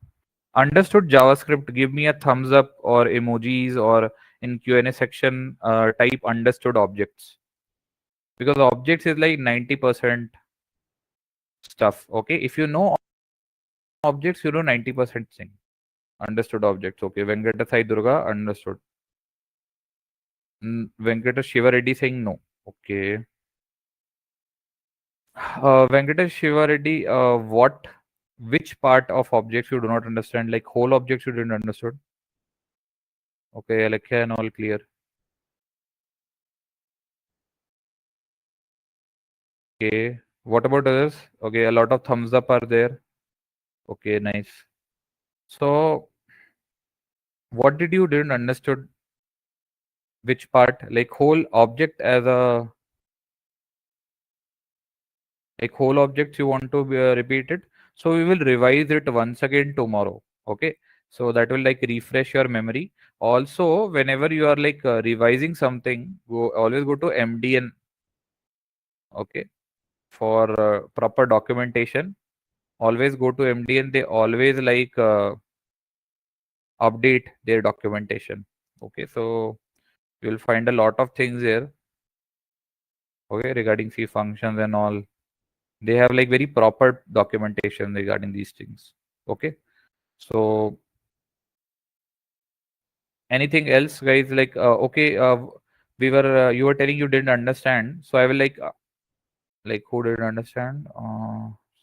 Understood JavaScript, give me a thumbs up or emojis, or in Q&A section type understood objects, because objects is like 90% stuff. Okay, if you know objects, you know 90% thing. Understood objects. Okay, Venkata Sai Durga understood. Venkata Shiva Reddy saying no. Okay. Venkata Shiva Reddy, which part of objects you do not understand? Like whole objects you didn't understood? Okay, Alekhya and all clear. Okay, what about others? Okay, a lot of thumbs up are there. Okay, nice. So, what did you didn't understood? Which part? Like whole object as a, like whole objects you want to repeat it. So we will revise it once again tomorrow. Okay, so that will like refresh your memory. Also, whenever you are like revising something, always go to MDN. Okay, for proper documentation. Always go to MDN. They always like update their documentation. Okay, so you'll find a lot of things here. Okay, regarding C functions and all, they have like very proper documentation regarding these things. Okay, so anything else, guys? Like okay, we were you were telling you didn't understand, so I will like who didn't understand?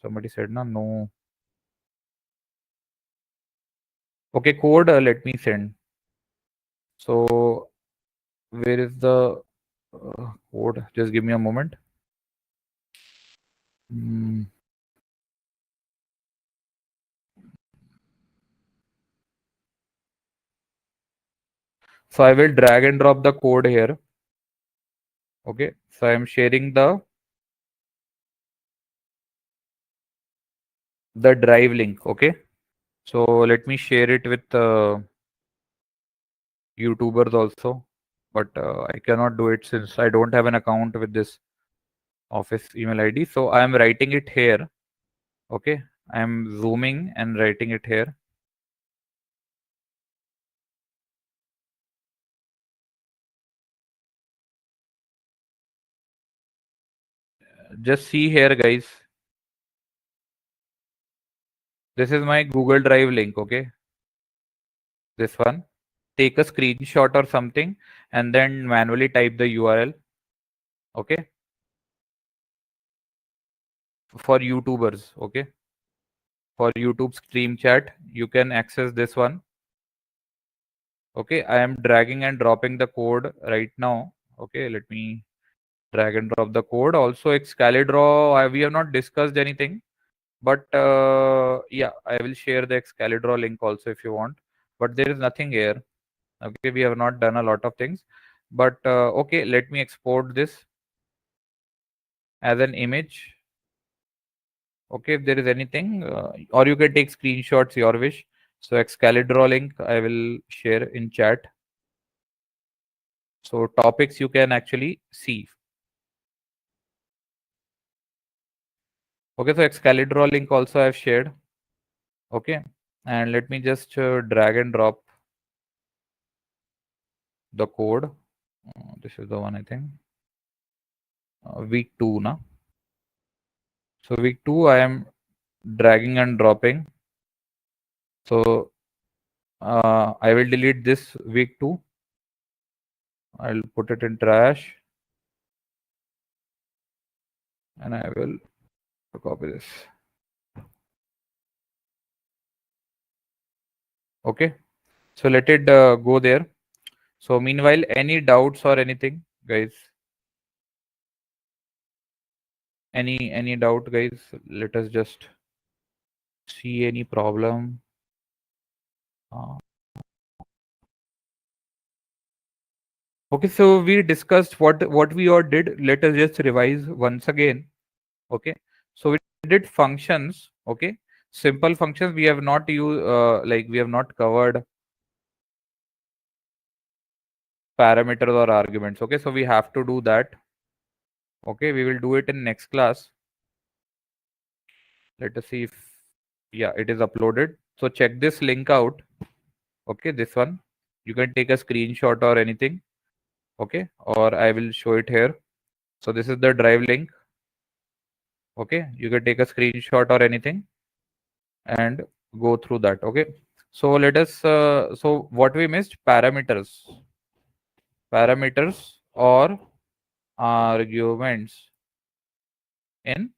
Somebody said no. Okay, code. Let me send. So where is the code? Just give me a moment. Mm. So I will drag and drop the code here. Okay, so I am sharing the drive link. Okay, so let me share it with YouTubers also. but I cannot do it since I don't have an account with this office email ID. So I am writing it here. Okay, I am zooming and writing it here. Just see here, guys. This is my Google Drive link. Okay, this one. Take a screenshot or something and then manually type the URL. Okay, for YouTubers. Okay, for YouTube stream chat, you can access this one. Okay, I am dragging and dropping the code right now. Okay, let me drag and drop the code. Also, Excalidraw, we have not discussed anything, but yeah, I will share the Excalidraw link also if you want. But there is nothing here. Okay, we have not done a lot of things, but okay, let me export this as an image. Okay, if there is anything, or you can take screenshots, your wish. So Excalidraw link I will share in chat. So topics you can actually see. Okay, so Excalidraw link also I've shared. Okay, and let me just drag and drop the code. This is the one I think. Week 2 now. So week 2 I am dragging and dropping. So I will delete this week 2. I'll put it in trash. And I will copy this. Okay, so let it go there. So meanwhile, any doubts or anything, guys? Any doubt, guys? Let us just see any problem. Okay, so we discussed what we all did. Let us just revise once again. Okay, so we did functions. Okay, simple functions. We have not used like we have not covered parameters or arguments. Okay, so we have to do that. Okay, we will do it in next class. Let us see if yeah, it is uploaded. So check this link out. Okay, this one. You can take a screenshot or anything. Okay, or I will show it here. So this is the drive link. Okay, you can take a screenshot or anything and go through that. Okay, so let us so what we missed, parameters or arguments in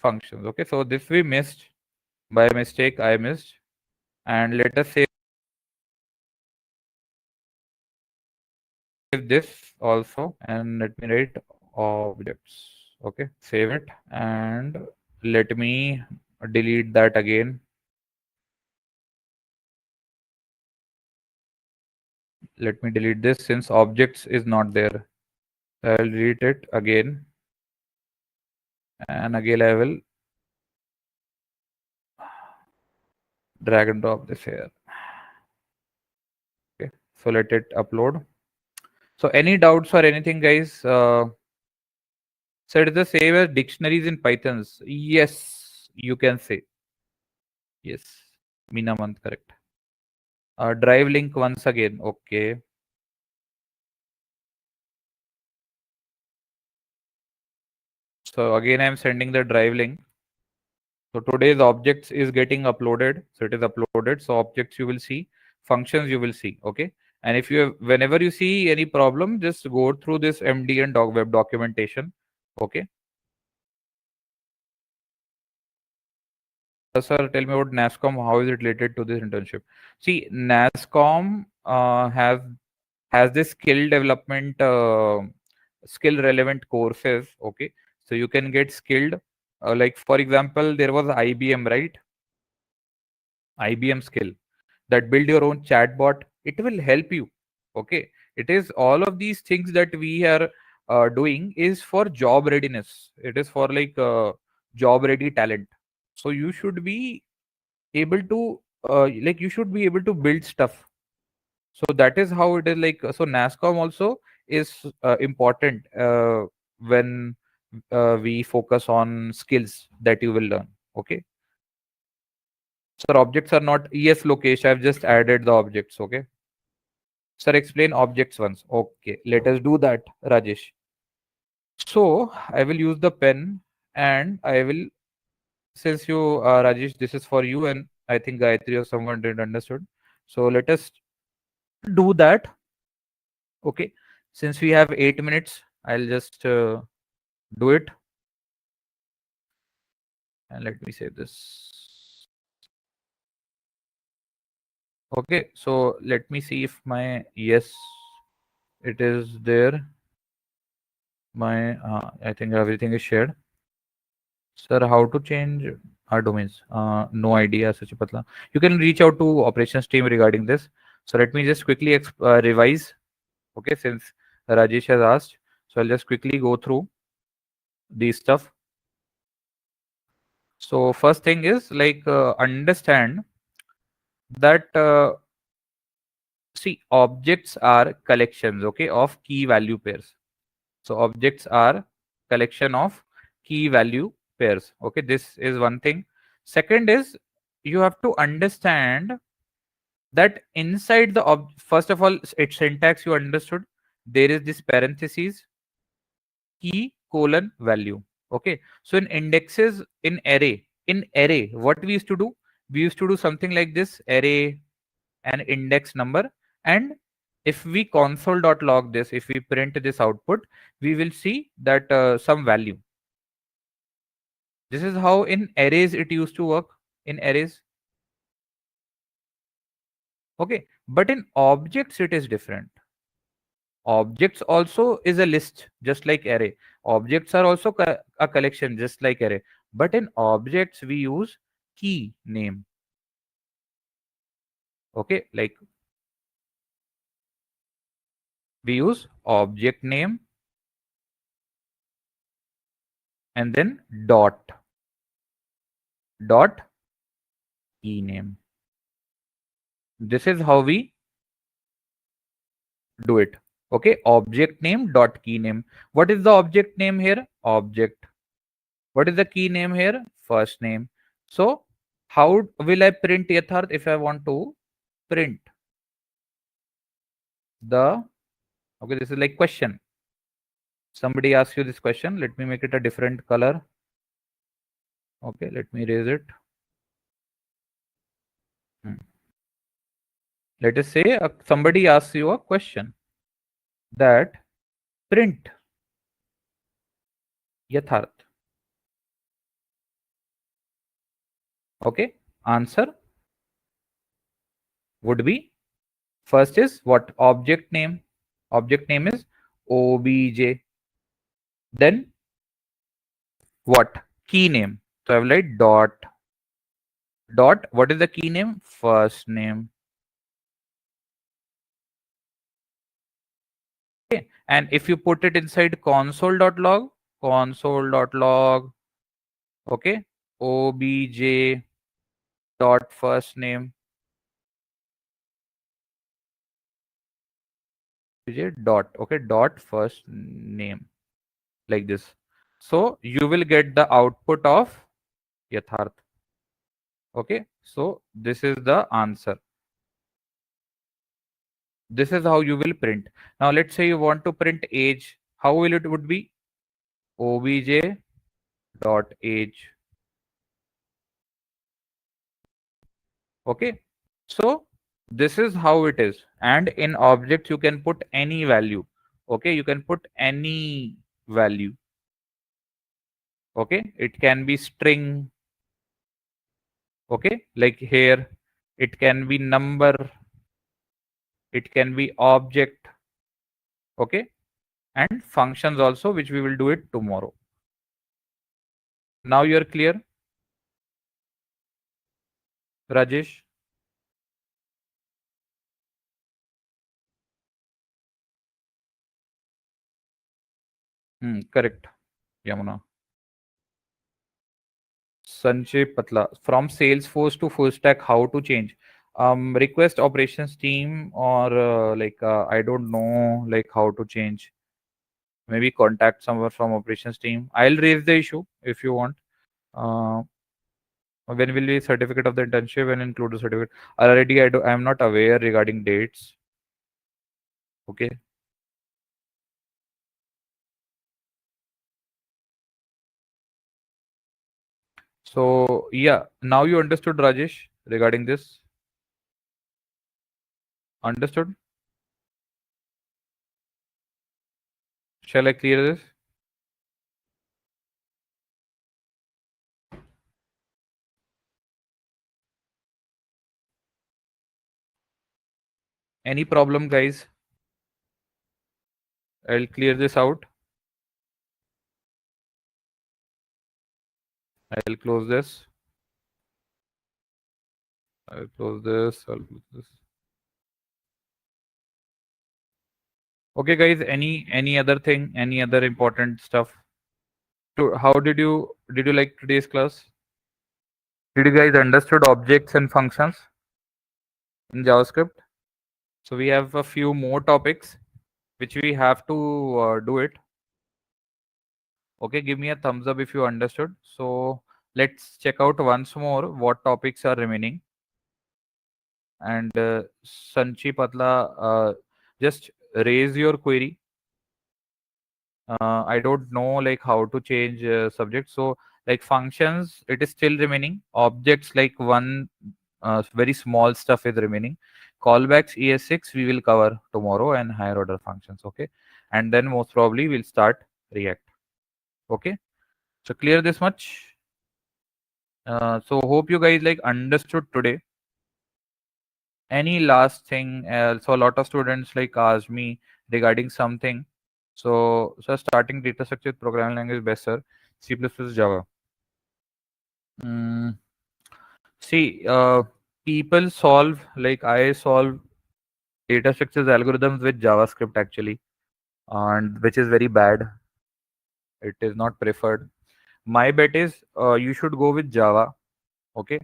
functions. Okay, so this we missed by mistake. I missed, and let us save this also, and let me write objects. Okay, save it and let me delete that again. Let me delete this since objects is not there. I'll delete it again, and again I will drag and drop this here. Okay, so let it upload. So any doubts or anything, guys? So it is the same as dictionaries in Pythons. Yes, you can say. Yes, Meena month, correct. Drive link once again. Okay. So again, I'm sending the drive link. So today's objects is getting uploaded. So it is uploaded. So objects you will see, functions you will see. Okay. And if you have, whenever you see any problem, just go through this MD and web documentation. Okay. Sir, tell me about NASCOM. How is it related to this internship? See, NASCOM has this skill development, skill relevant courses. Okay, so you can get skilled. Like for example, there was IBM, right? IBM skill that build your own chatbot. It will help you. Okay, it is all of these things that we are doing is for job readiness. It is for like job ready talent. So you should be able to like you should be able to build stuff. So that is how it is like. So NASCOM also is important when we focus on skills that you will learn. Okay. Sir, objects are not. Yes, Lokesh, I've just added the objects. Okay. Sir, explain objects once. Okay. Let us do that, Rajesh. So I will use the pen and I will, since you, Rajesh, this is for you and I think Gayatri or someone didn't understood. So let us do that. Okay. Since we have 8 minutes, I'll just do it. And let me say this. Okay. So let me see if my, yes, it is there. My, I think everything is shared. Sir, how to change our domains? No idea, Sachipatla. You can reach out to operations team regarding this. So let me just quickly revise. Okay, since Rajesh has asked, so I'll just quickly go through these stuff. So first thing is like understand that see, objects are collections, okay, of key value pairs. So objects are collection of key value pairs. Okay, this is one thing. Second is you have to understand that inside the first of all, its syntax you understood. There is this parentheses key colon value. Okay, so in indexes in array, what we used to do? We used to do something like this: array and index number. And if we console.log this, if we print this output, we will see that some value. This is how in arrays it used to work, in arrays. Okay, but in objects it is different. Objects also is a list, just like array. Objects are also a collection, just like array. But in objects we use key name. Okay, like we use object name and then dot key name. This is how we do it. Okay, object name dot key name. What is the object name here? Object. What is the key name here? First name. So how will I print Yatharth if I want to print the, okay, this is like question. Somebody asks you this question. Let me make it a different color. Okay, let me erase it. Let us say somebody asks you a question that print Yatharth. Okay, answer would be, first is what? Object name. Object name is obj. Then what? Key name. So I will write dot. What is the key name? First name. Okay. And if you put it inside console.log, okay, obj dot first name, dot, okay, dot first name, like this. So you will get the output of Yatharth. Okay, so this is the answer. This is how you will print. Now let's say you want to print age. How will it would be? Obj dot age. Okay, so this is how it is. And in objects you can put any value. Okay, you can put any value. Okay, it can be string. Okay, like here it can be number, it can be object. Okay, and functions also, which we will do it tomorrow. Now you are clear, Rajesh? Correct, Yamuna. Sanjay Patla, from Salesforce to full stack, how to change? Request operations team, or I don't know like how to change. Maybe contact someone from operations team. I'll raise the issue if you want. Uh, when will be certificate of the internship and include the certificate? Already I'm not aware regarding dates. Okay. So yeah, now you understood, Rajesh, regarding this. Understood? Shall I clear this? Any problem, guys? I'll clear this out. I'll close this. I'll close this. I'll close this. Okay, guys. Any other thing? Any other important stuff? How did you like today's class? Did you guys understood objects and functions in JavaScript? So we have a few more topics which we have to do it. Okay, give me a thumbs up if you understood. So let's check out once more what topics are remaining. And Sanchi Patla, just raise your query. I don't know like how to change subject. So like functions, it is still remaining. Objects, like one very small stuff is remaining. Callbacks ES6 we will cover tomorrow, and higher order functions. Okay, and then most probably we'll start React. Okay, so clear this much. So hope you guys like understood today. Any last thing else? So a lot of students like asked me regarding something. So starting data structure with programming language best, sir. C++ Java. Mm, see, people solve, like I solve data structures algorithms with JavaScript actually, and which is very bad. It is not preferred. My bet is you should go with Java. Okay.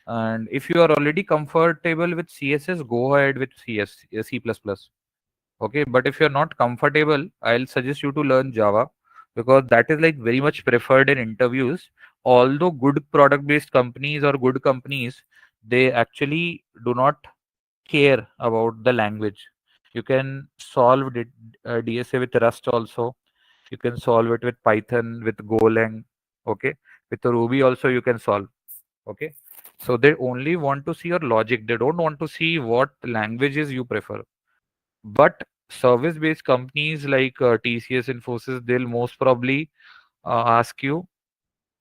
And if you are already comfortable with CSS, go ahead with C++. Okay, but if you're not comfortable, I'll suggest you to learn Java, because that is like very much preferred in interviews. Although good product based companies or good companies, they actually do not care about the language. You can solve DSA with Rust also. You can solve it with Python, with Golang. Okay, with Ruby also you can solve. Okay, so they only want to see your logic. They don't want to see what languages you prefer. But service-based companies like TCS, Infosys, they'll most probably ask you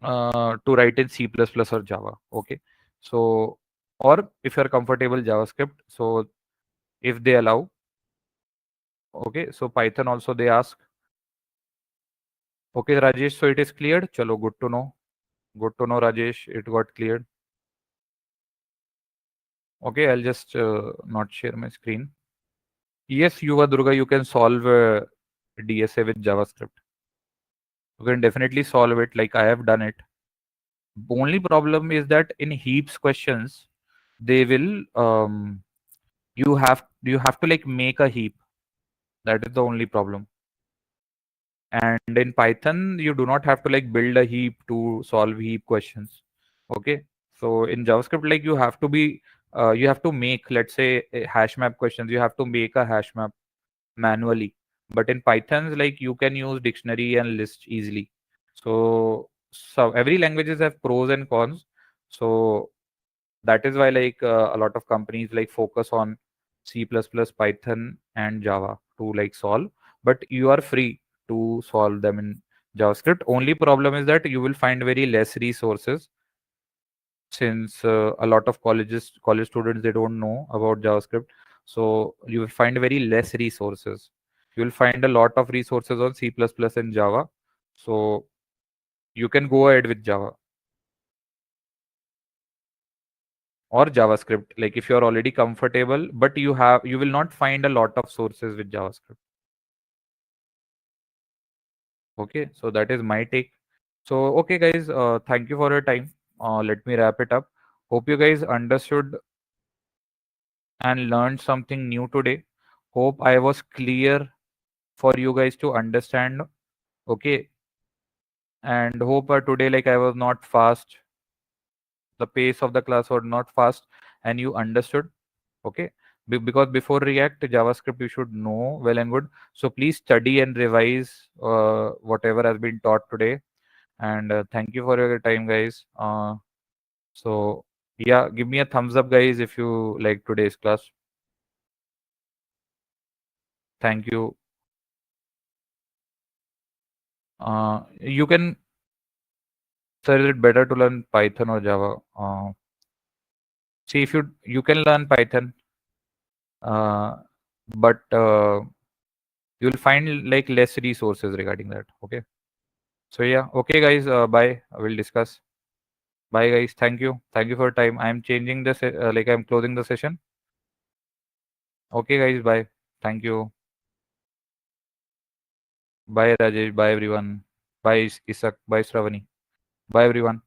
to write in C++ or Java. Okay, so or if you're comfortable JavaScript, so if they allow. Okay, so Python also they ask. Okay, Rajesh, so it is cleared. Chalo, good to know. Good to know, Rajesh. It got cleared. Okay, I'll just not share my screen. Yes, Yuva Durga, you can solve DSA with JavaScript. You can definitely solve it, like I have done it. Only problem is that in heaps questions, they will you have to like make a heap. That is the only problem. And in Python, you do not have to like build a heap to solve heap questions. Okay. So in JavaScript, like you have to make, let's say, a hash map questions. You have to make a hash map manually. But in Python's, like you can use dictionary and list easily. So every languages have pros and cons. So that is why like a lot of companies like focus on C++, Python and Java to like solve. But you are free to solve them in JavaScript. Only problem is that you will find very less resources, since a lot of college students, they don't know about JavaScript. So you will find very less resources. You will find a lot of resources on C++ and Java. So you can go ahead with Java or JavaScript, like if you're already comfortable, but you will not find a lot of sources with JavaScript. Okay, so that is my take. So okay guys, thank you for your time. Let me wrap it up. Hope you guys understood and learned something new today. Hope I was clear for you guys to understand. Okay. And hope today, like, I was not fast. The pace of the class was not fast and you understood. Okay. Because before React, JavaScript, you should know well and good. So please study and revise whatever has been taught today. And thank you for your time, guys. So yeah, give me a thumbs up, guys, if you like today's class. Thank you. You can, sir, is it better to learn Python or Java? See, if you can learn Python, uh, but you'll find like less resources regarding that. Okay. So yeah, okay, guys. Bye. I will discuss. Bye, guys. Thank you. Thank you for your time. I'm changing the like I'm closing the session. Okay, guys. Bye. Thank you. Bye, Rajesh. Bye, everyone. Bye, Isak. Bye, Shravani. Bye, everyone.